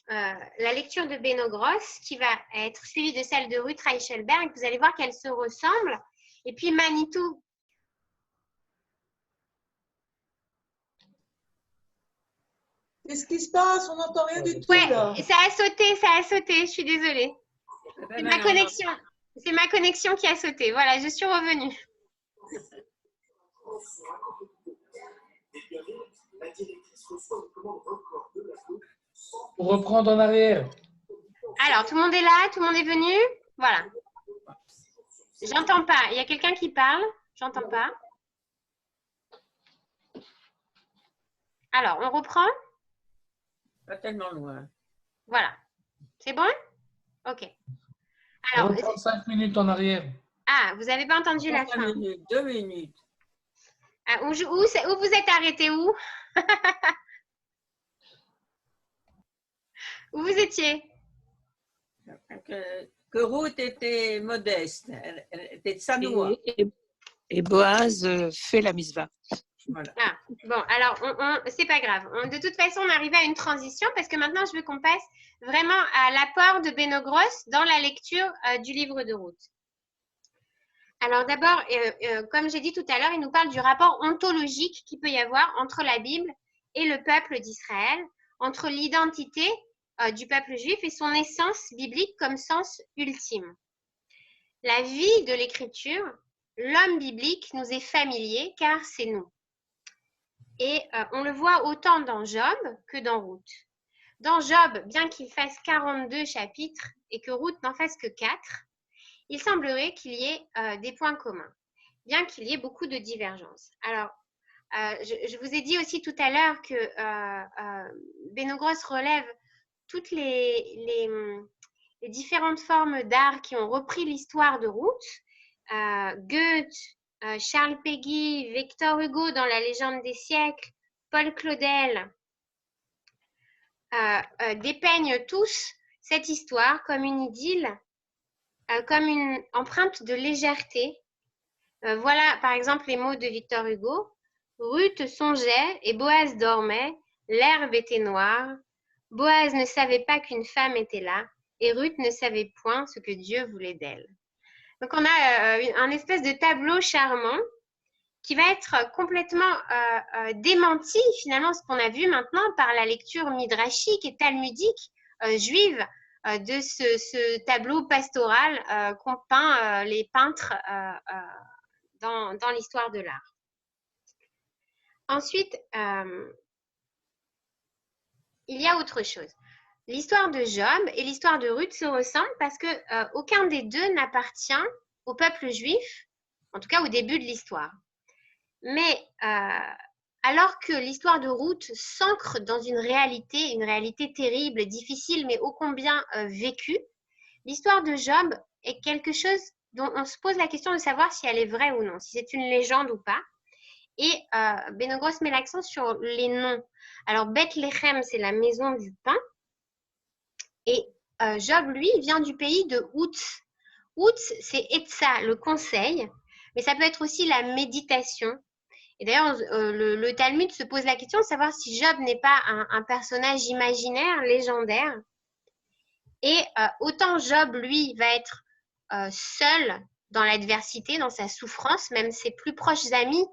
La lecture de Benogros qui va être suivie de celle de Ruth Reichelberg. Vous allez voir qu'elles se ressemblent. Et puis Manitou. Qu'est-ce qui se passe? On n'entend rien du tout Ouais, là. ça a sauté, je suis désolée. C'est ma connexion. C'est ma connexion qui a sauté. Voilà, je suis revenue. Pour reprendre en arrière. Alors, tout le monde est là? Tout le monde est venu? Voilà. J'entends pas. Il y a quelqu'un qui parle? J'entends pas. Alors, on reprend? Pas tellement loin. Voilà. C'est bon? Ok. On Alors, reprend 5 minutes en arrière. ah, vous n'avez pas entendu la 5 fin. minutes, 2 minutes. Ah, où vous êtes arrêté où? Où vous étiez? Que Ruth était modeste, elle était sanoua. Et Boaz fait la mitzvah. Voilà. Ah, bon, alors, c'est pas grave. De toute façon, on arrive à une transition parce que maintenant, je veux qu'on passe vraiment à l'apport de Benogros dans la lecture du livre de Ruth. Alors d'abord, comme j'ai dit tout à l'heure, il nous parle du rapport ontologique qu'il peut y avoir entre la Bible et le peuple d'Israël, entre l'identité du peuple juif et son essence biblique comme sens ultime. La vie de l'Écriture, l'homme biblique nous est familier car c'est nous. Et on le voit autant dans Job que dans Ruth. Dans Job, bien qu'il fasse 42 chapitres et que Ruth n'en fasse que 4, il semblerait qu'il y ait des points communs, bien qu'il y ait beaucoup de divergences. Alors, je vous ai dit aussi tout à l'heure que Benogros relève toutes les différentes formes d'art qui ont repris l'histoire de Ruth. Goethe, Charles Péguy, Victor Hugo dans La légende des siècles, Paul Claudel dépeignent tous cette histoire comme une idylle, comme une empreinte de légèreté. Voilà par exemple les mots de Victor Hugo. Ruth songeait et Boaz dormait, l'herbe était noire. Boaz ne savait pas qu'une femme était là et Ruth ne savait point ce que Dieu voulait d'elle. Donc on a un espèce de tableau charmant qui va être complètement démenti finalement ce qu'on a vu maintenant par la lecture midrashique et talmudique juive de ce tableau pastoral qu'ont peint les peintres dans l'histoire de l'art. Ensuite, il y a autre chose. L'histoire de Job et l'histoire de Ruth se ressemblent parce que aucun des deux n'appartient au peuple juif, en tout cas au début de l'histoire. Mais alors que l'histoire de Ruth s'ancre dans une réalité terrible, difficile, mais ô combien vécue, l'histoire de Job est quelque chose dont on se pose la question de savoir si elle est vraie ou non, si c'est une légende ou pas. Et Benogros met l'accent sur les noms. Alors, Bethléem, c'est la maison du pain. Et Job, lui, vient du pays de Outz. Outz, c'est Etza, le conseil, mais ça peut être aussi la méditation. Et d'ailleurs, le Talmud se pose la question de savoir si Job n'est pas un personnage imaginaire, légendaire. Et autant Job, lui, va être seul dans l'adversité, dans sa souffrance. Même ses plus proches amis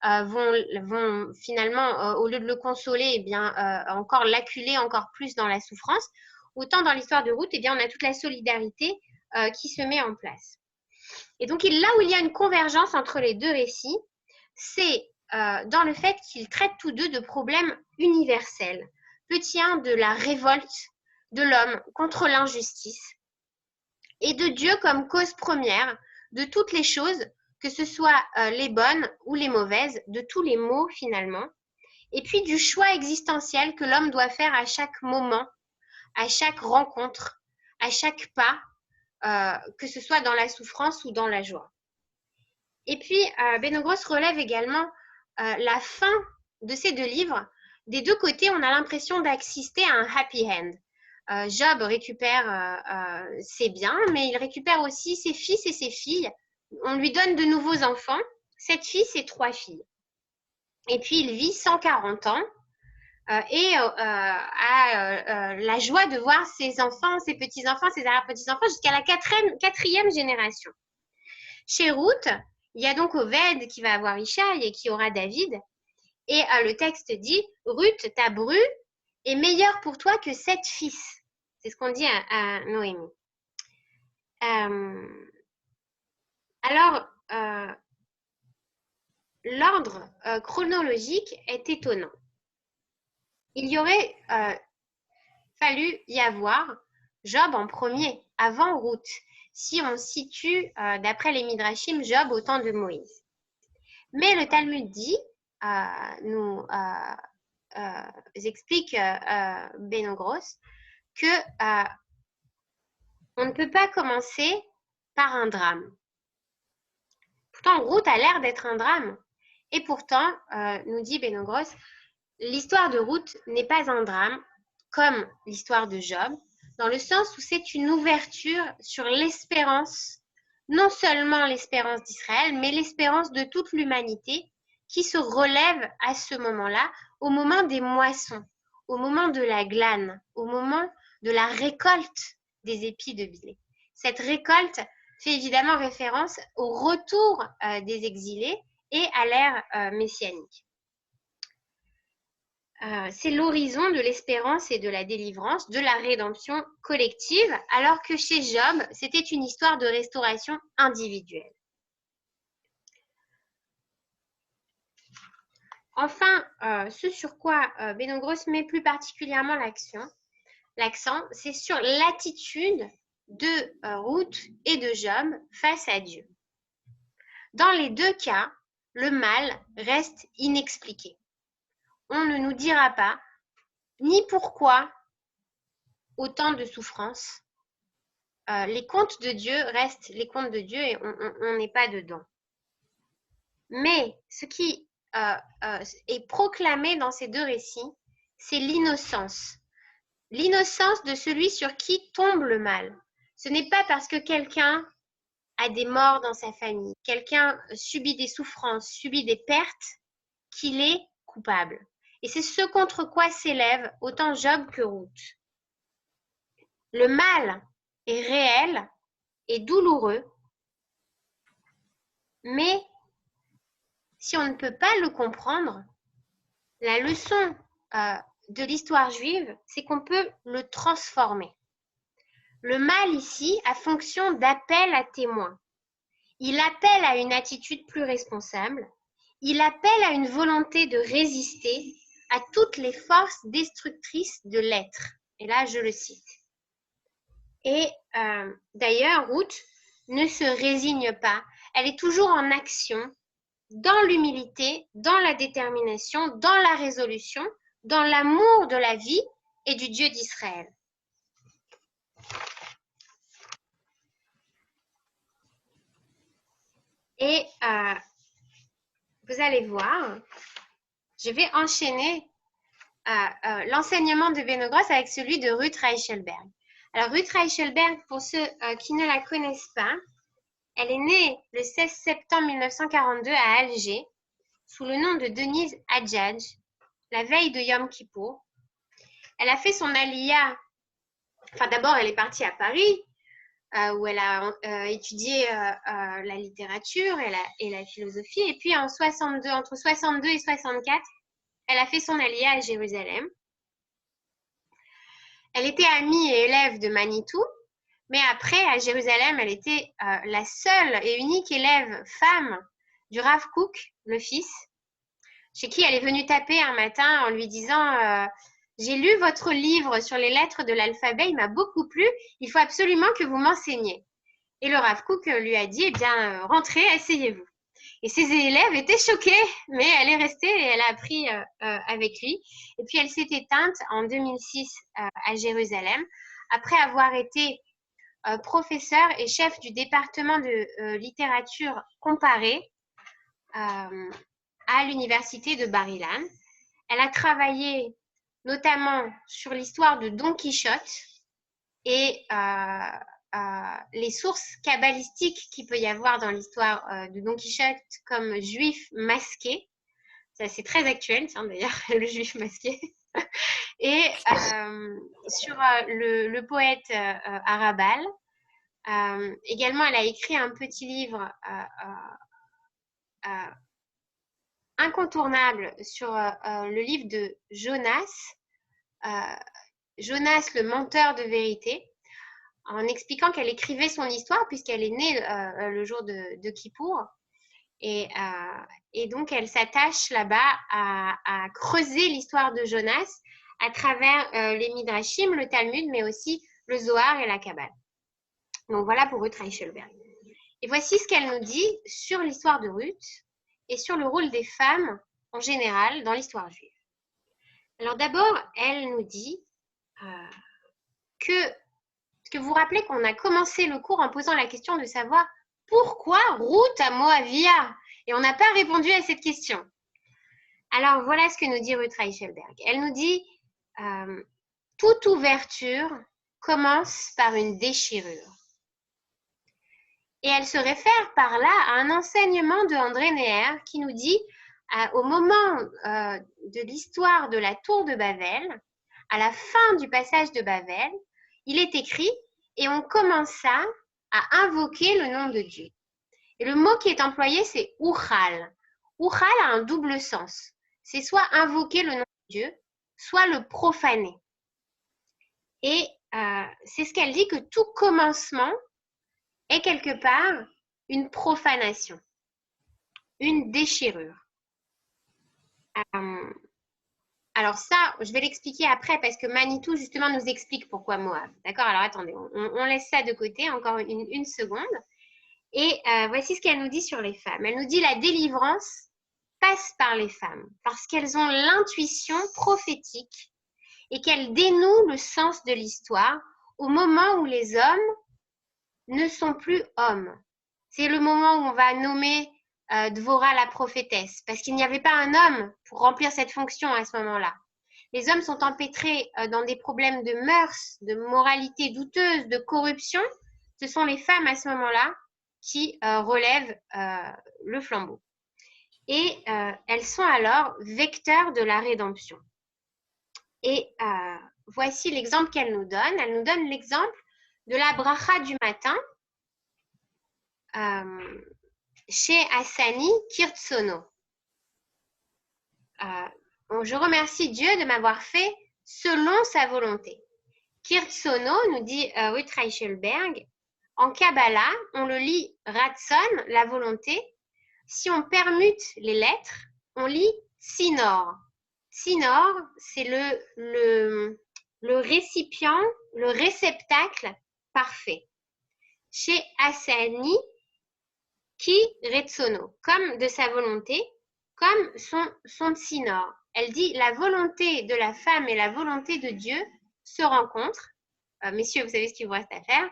vont finalement, au lieu de le consoler, eh bien, encore l'acculer encore plus dans la souffrance. Autant dans l'histoire de Ruth, eh bien, on a toute la solidarité qui se met en place. Et donc, là où il y a une convergence entre les deux récits, c'est dans le fait qu'ils traitent tous deux de problèmes universels. Petit 1 de la révolte de l'homme contre l'injustice et de Dieu comme cause première de toutes les choses, que ce soit les bonnes ou les mauvaises, de tous les maux finalement, et puis du choix existentiel que l'homme doit faire à chaque moment, à chaque rencontre, à chaque pas, que ce soit dans la souffrance ou dans la joie. Et puis, Benogros relève également la fin de ces deux livres. Des deux côtés, on a l'impression d'assister à un happy end. Job récupère ses biens, mais il récupère aussi ses fils et ses filles. On lui donne de nouveaux enfants, 7 fils et 3 filles. Et puis, il vit 140 ans et a la joie de voir ses enfants, ses petits-enfants, ses arrière-petits-enfants jusqu'à la quatrième génération. Chez Ruth, il y a donc Oved qui va avoir Ishaï et qui aura David. Et le texte dit, Ruth, ta bru, est meilleure pour toi que 7 fils. C'est ce qu'on dit à Noémie. Alors, l'ordre chronologique est étonnant. Il y aurait fallu y avoir Job en premier, avant Ruth, si on situe, d'après les Midrashim, Job au temps de Moïse. Mais le Talmud dit, nous explique Benogros, que on ne peut pas commencer par un drame. Pourtant, Ruth a l'air d'être un drame. Et pourtant, nous dit Benogros, l'histoire de Ruth n'est pas un drame, comme l'histoire de Job, dans le sens où c'est une ouverture sur l'espérance, non seulement l'espérance d'Israël, mais l'espérance de toute l'humanité qui se relève à ce moment-là, au moment des moissons, au moment de la glane, au moment de la récolte des épis de blé. Cette récolte fait évidemment référence au retour des exilés et à l'ère messianique. C'est l'horizon de l'espérance et de la délivrance, de la rédemption collective, alors que chez Job, c'était une histoire de restauration individuelle. Enfin, ce sur quoi Benogros met plus particulièrement l'accent, c'est sur l'attitude de Ruth et de Job face à Dieu. Dans les deux cas, le mal reste inexpliqué. On ne nous dira pas ni pourquoi autant de souffrances. Les contes de Dieu restent les contes de Dieu et on n'est pas dedans. Mais ce qui est proclamé dans ces deux récits, c'est l'innocence. L'innocence de celui sur qui tombe le mal. Ce n'est pas parce que quelqu'un a des morts dans sa famille, quelqu'un subit des souffrances, subit des pertes, qu'il est coupable. Et c'est ce contre quoi s'élève autant Job que Ruth. Le mal est réel et douloureux, mais si on ne peut pas le comprendre, la leçon de l'histoire juive, c'est qu'on peut le transformer. Le mal ici a fonction d'appel à témoin. Il appelle à une attitude plus responsable. Il appelle à une volonté de résister à toutes les forces destructrices de l'être. Et là, je le cite. Et d'ailleurs, Ruth ne se résigne pas. Elle est toujours en action, dans l'humilité, dans la détermination, dans la résolution, dans l'amour de la vie et du Dieu d'Israël. Et vous allez voir, je vais enchaîner l'enseignement de Benogros avec celui de Ruth Reichelberg. Alors, Ruth Reichelberg, pour ceux qui ne la connaissent pas, elle est née le 16 septembre 1942 à Alger, sous le nom de Denise Hadjadj, la veille de Yom Kippour. Elle a fait son aliyah, enfin d'abord elle est partie à Paris, où elle a étudié la littérature et la philosophie. Et puis entre 62 et 64, elle a fait son aliyah à Jérusalem. Elle était amie et élève de Manitou, mais après, à Jérusalem, elle était la seule et unique élève femme du Rav Kook, le fils, chez qui elle est venue taper un matin en lui disant j'ai lu votre livre sur les lettres de l'alphabet, il m'a beaucoup plu, il faut absolument que vous m'enseigniez. Et le Rav Kook lui a dit, eh bien, rentrez, asseyez-vous. Et ses élèves étaient choqués, mais elle est restée et elle a appris avec lui. Et puis, elle s'est éteinte en 2006 à Jérusalem, après avoir été professeure et chef du département de littérature comparée à l'université de Bar-Ilan. Elle a travaillé notamment sur l'histoire de Don Quichotte et les sources kabbalistiques qu'il peut y avoir dans l'histoire de Don Quichotte comme juif masqué. Ça, c'est très actuel, tiens, d'ailleurs, le juif masqué. Et sur le poète Arabal. Également, elle a écrit un petit livre incontournable sur le livre de Jonas, Jonas le menteur de vérité, en expliquant qu'elle écrivait son histoire puisqu'elle est née le jour de Kippour. Et donc, elle s'attache là-bas à creuser l'histoire de Jonas à travers les Midrashim, le Talmud, mais aussi le Zohar et la Kabbale. Donc, voilà pour Ruth Reichelberg. Et voici ce qu'elle nous dit sur l'histoire de Ruth et sur le rôle des femmes en général dans l'histoire juive. Alors d'abord, elle nous dit que vous vous rappelez qu'on a commencé le cours en posant la question de savoir pourquoi Ruth à Moavia, et on n'a pas répondu à cette question. Alors voilà ce que nous dit Ruth Reichelberg. Elle nous dit toute ouverture commence par une déchirure. Et elle se réfère par là à un enseignement de André Neher qui nous dit au moment de l'histoire de la tour de Babel, à la fin du passage de Babel, il est écrit « Et on commença à invoquer le nom de Dieu ». Et le mot qui est employé, c'est « Uchal ». Uchal a un double sens. C'est soit invoquer le nom de Dieu, soit le profaner. Et c'est ce qu'elle dit que tout commencement est quelque part une profanation, une déchirure. Alors ça, je vais l'expliquer après parce que Manitou justement nous explique pourquoi Moab. D'accord? Alors attendez, on laisse ça de côté encore une seconde. Et voici ce qu'elle nous dit sur les femmes. Elle nous dit la délivrance passe par les femmes parce qu'elles ont l'intuition prophétique et qu'elles dénouent le sens de l'histoire au moment où les hommes ne sont plus hommes. C'est le moment où on va nommer Dvorah la prophétesse, parce qu'il n'y avait pas un homme pour remplir cette fonction à ce moment-là. Les hommes sont empêtrés dans des problèmes de mœurs, de moralité douteuse, de corruption. Ce sont les femmes à ce moment-là qui relèvent le flambeau. Et elles sont alors vecteurs de la rédemption. Et voici l'exemple qu'elle nous donne. Elle nous donne l'exemple de la bracha du matin chez Hassani Kirtsono. Je remercie Dieu de m'avoir fait selon sa volonté. Kirtsono, nous dit Ruth Reichelberg, en Kabbalah, on le lit Ratson, la volonté. Si on permute les lettres, on lit Tsinor. Tsinor, c'est le récipient, le réceptacle parfait. Chez Hassani, qui retsono, comme de sa volonté, comme son tsinor. Elle dit la volonté de la femme et la volonté de Dieu se rencontrent. Messieurs, vous savez ce qu'il vous reste à faire.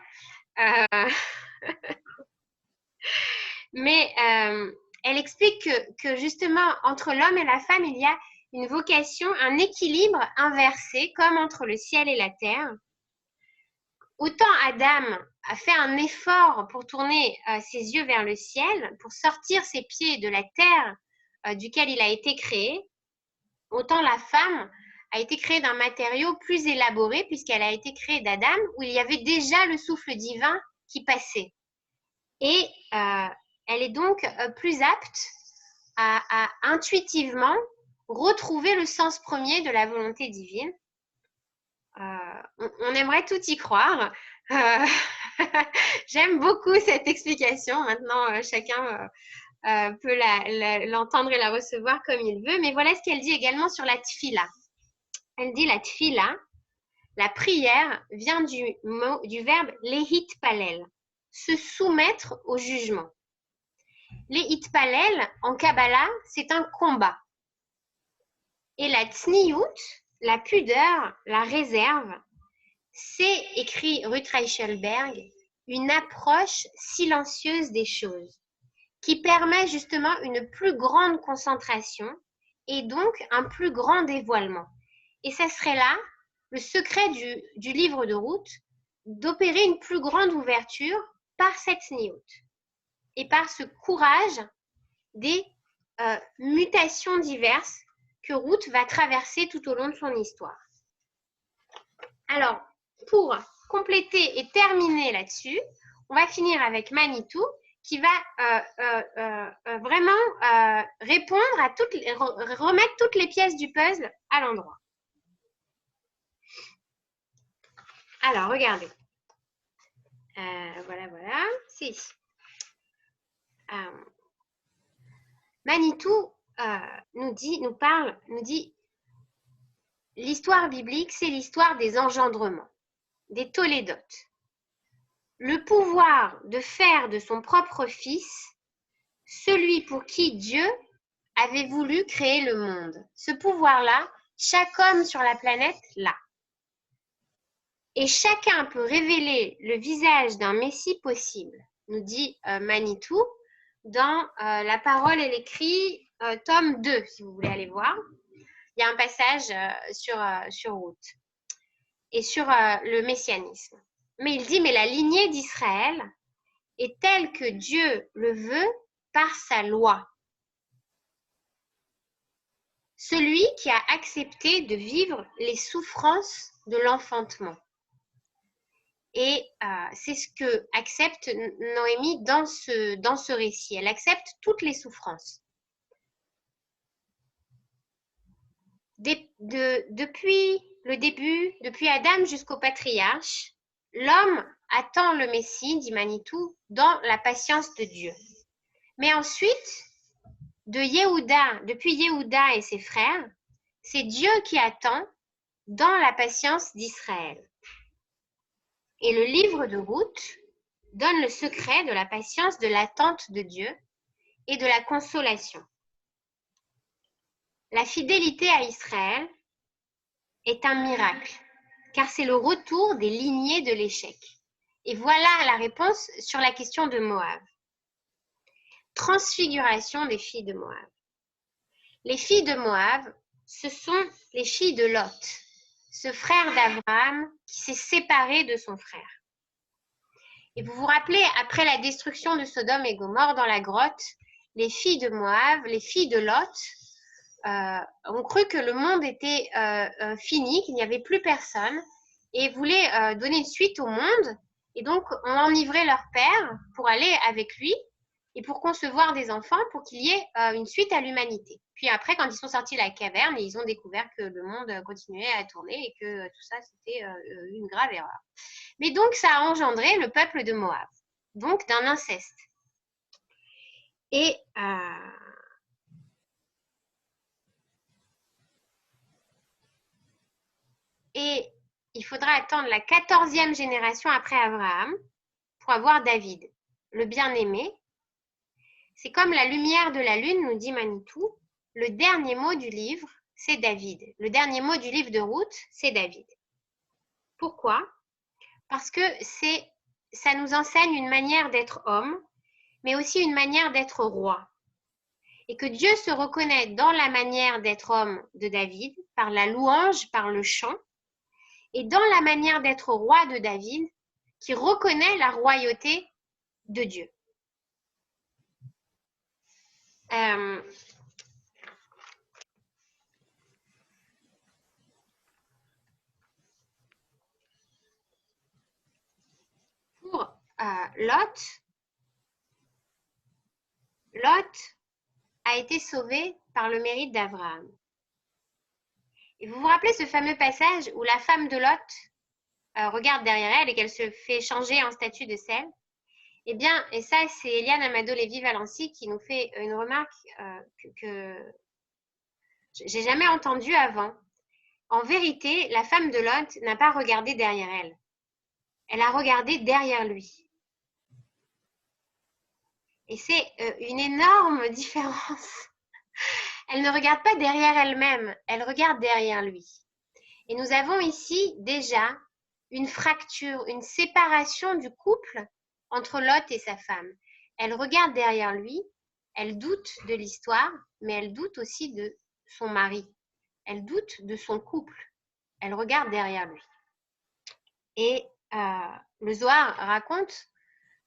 Mais elle explique que justement, entre l'homme et la femme, il y a une vocation, un équilibre inversé, comme entre le ciel et la terre. Autant Adam a fait un effort pour tourner ses yeux vers le ciel, pour sortir ses pieds de la terre duquel il a été créé, autant la femme a été créée d'un matériau plus élaboré puisqu'elle a été créée d'Adam où il y avait déjà le souffle divin qui passait. Et elle est donc plus apte à intuitivement retrouver le sens premier de la volonté divine. On aimerait tout y croire. J'aime beaucoup cette explication. Maintenant, chacun peut l'entendre et la recevoir comme il veut. Mais voilà ce qu'elle dit également sur la tfila. Elle dit la tfila, la prière vient du verbe lehit palel, se soumettre au jugement. Lehit palel, en Kabbalah, c'est un combat. Et la tsniout, la pudeur, la réserve, c'est, écrit Ruth Reichelberg, une approche silencieuse des choses qui permet justement une plus grande concentration et donc un plus grand dévoilement. Et ça serait là le secret du livre de Ruth, d'opérer une plus grande ouverture par cette sniout et par ce courage des mutations diverses que Ruth va traverser tout au long de son histoire. Alors, pour compléter et terminer là-dessus, on va finir avec Manitou qui va vraiment répondre à remettre toutes les pièces du puzzle à l'endroit. Alors, regardez. Voilà, c'est ici. Manitou nous dit l'histoire biblique, c'est l'histoire des engendrements, des tolédotes. Le pouvoir de faire de son propre fils celui pour qui Dieu avait voulu créer le monde. Ce pouvoir-là, chaque homme sur la planète l'a. Et chacun peut révéler le visage d'un Messie possible, nous dit Manitou, dans La parole et l'écrit, tome 2, si vous voulez aller voir. Il y a un passage sur Ruth et sur le messianisme. Mais il dit, mais la lignée d'Israël est telle que Dieu le veut par sa loi. Celui qui a accepté de vivre les souffrances de l'enfantement. Et c'est ce que accepte Noémie dans ce récit. Elle accepte toutes les souffrances. Depuis le début, depuis Adam jusqu'au patriarche, l'homme attend le Messie, dit Manitou, dans la patience de Dieu. Mais ensuite, depuis Yehuda et ses frères, c'est Dieu qui attend dans la patience d'Israël. Et le livre de Ruth donne le secret de la patience, de l'attente de Dieu et de la consolation. La fidélité à Israël est un miracle, car c'est le retour des lignées de l'échec. Et voilà la réponse sur la question de Moab. Transfiguration des filles de Moab. Les filles de Moab, ce sont les filles de Lot, ce frère d'Abraham qui s'est séparé de son frère. Et vous vous rappelez, après la destruction de Sodome et Gomorrhe dans la grotte, les filles de Moab, les filles de Lot, ont cru que le monde était fini, qu'il n'y avait plus personne, et voulaient donner une suite au monde, et donc ont enivré leur père pour aller avec lui, et pour concevoir des enfants, pour qu'il y ait une suite à l'humanité. Puis après, quand ils sont sortis de la caverne, ils ont découvert que le monde continuait à tourner et que tout ça, c'était une grave erreur. Mais donc, ça a engendré le peuple de Moab, donc d'un inceste. Et il faudra attendre la 14e génération après Abraham pour avoir David, le bien-aimé. C'est comme la lumière de la lune, nous dit Manitou. Le dernier mot du livre, c'est David. Le dernier mot du livre de Ruth, c'est David. Pourquoi? Parce que ça nous enseigne une manière d'être homme, mais aussi une manière d'être roi. Et que Dieu se reconnaît dans la manière d'être homme de David, par la louange, par le chant, et dans la manière d'être roi de David, qui reconnaît la royauté de Dieu. Pour Lot a été sauvé par le mérite d'Abraham. Et vous vous rappelez ce fameux passage où la femme de Lot regarde derrière elle et qu'elle se fait changer en statue de sel? Eh bien, et ça, c'est Eliane Amado-Lévy-Valency qui nous fait une remarque que j'ai jamais entendue avant. En vérité, la femme de Lot n'a pas regardé derrière elle. Elle a regardé derrière lui. Et c'est une énorme différence. Elle ne regarde pas derrière elle-même, elle regarde derrière lui. Et nous avons ici déjà une fracture, une séparation du couple entre Lot et sa femme. Elle regarde derrière lui, elle doute de l'histoire, mais elle doute aussi de son mari. Elle doute de son couple. Elle regarde derrière lui. Et le Zohar raconte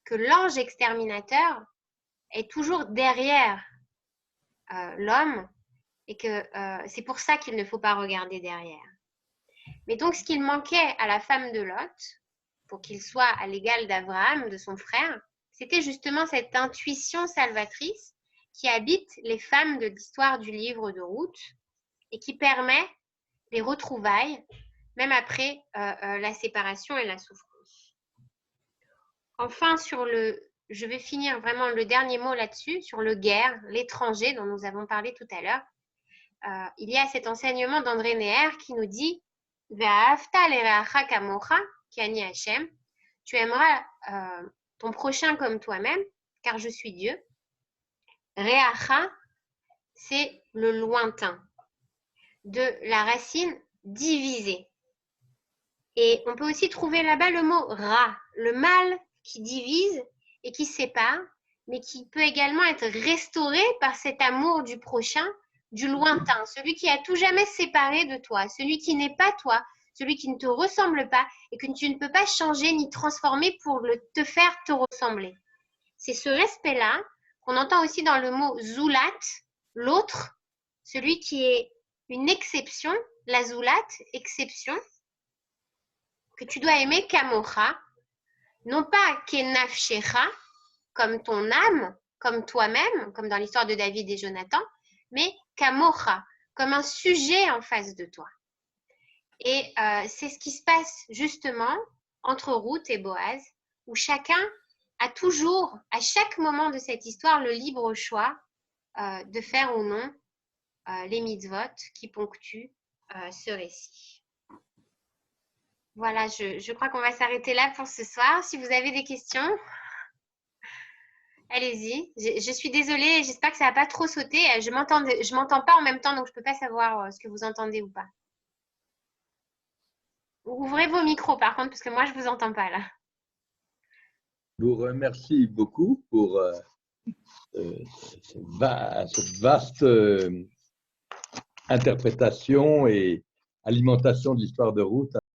que l'ange exterminateur est toujours derrière l'homme et que c'est pour ça qu'il ne faut pas regarder derrière. Mais donc, ce qu'il manquait à la femme de Lot, pour qu'il soit à l'égal d'Abraham, de son frère, c'était justement cette intuition salvatrice qui habite les femmes de l'histoire du livre de Ruth et qui permet les retrouvailles, même après la séparation et la souffrance. Enfin, je vais finir vraiment le dernier mot là-dessus, sur le guerre, l'étranger dont nous avons parlé tout à l'heure. Il y a cet enseignement d'André Neher qui nous dit « Ve'ahavta lereacha kamocha ki ani Hashem » Tu aimeras ton prochain comme toi-même, car je suis Dieu. Reacha, c'est le lointain, de la racine diviser. Et on peut aussi trouver là-bas le mot ra, le mal qui divise et qui sépare, mais qui peut également être restauré par cet amour du prochain, du lointain, celui qui a tout jamais séparé de toi, celui qui n'est pas toi, celui qui ne te ressemble pas et que tu ne peux pas changer ni transformer pour te faire te ressembler. C'est ce respect-là qu'on entend aussi dans le mot zoulat, l'autre, celui qui est une exception, la zoulat, exception, que tu dois aimer kamocha, non pas kenafshecha, comme ton âme, comme toi-même, comme dans l'histoire de David et Jonathan, mais kamocha, comme un sujet en face de toi. Et c'est ce qui se passe justement entre Ruth et Boaz, où chacun a toujours, à chaque moment de cette histoire, le libre choix de faire ou non les mitzvot qui ponctuent ce récit. Voilà, je crois qu'on va s'arrêter là pour ce soir. Si vous avez des questions, allez-y. Je suis désolée, j'espère que ça n'a pas trop sauté. Je m'entends pas en même temps, donc je ne peux pas savoir ce que vous entendez ou pas. Ouvrez vos micros par contre, parce que moi, je ne vous entends pas là. Je vous remercie beaucoup pour cette vaste interprétation et alimentation de l'histoire de Ruth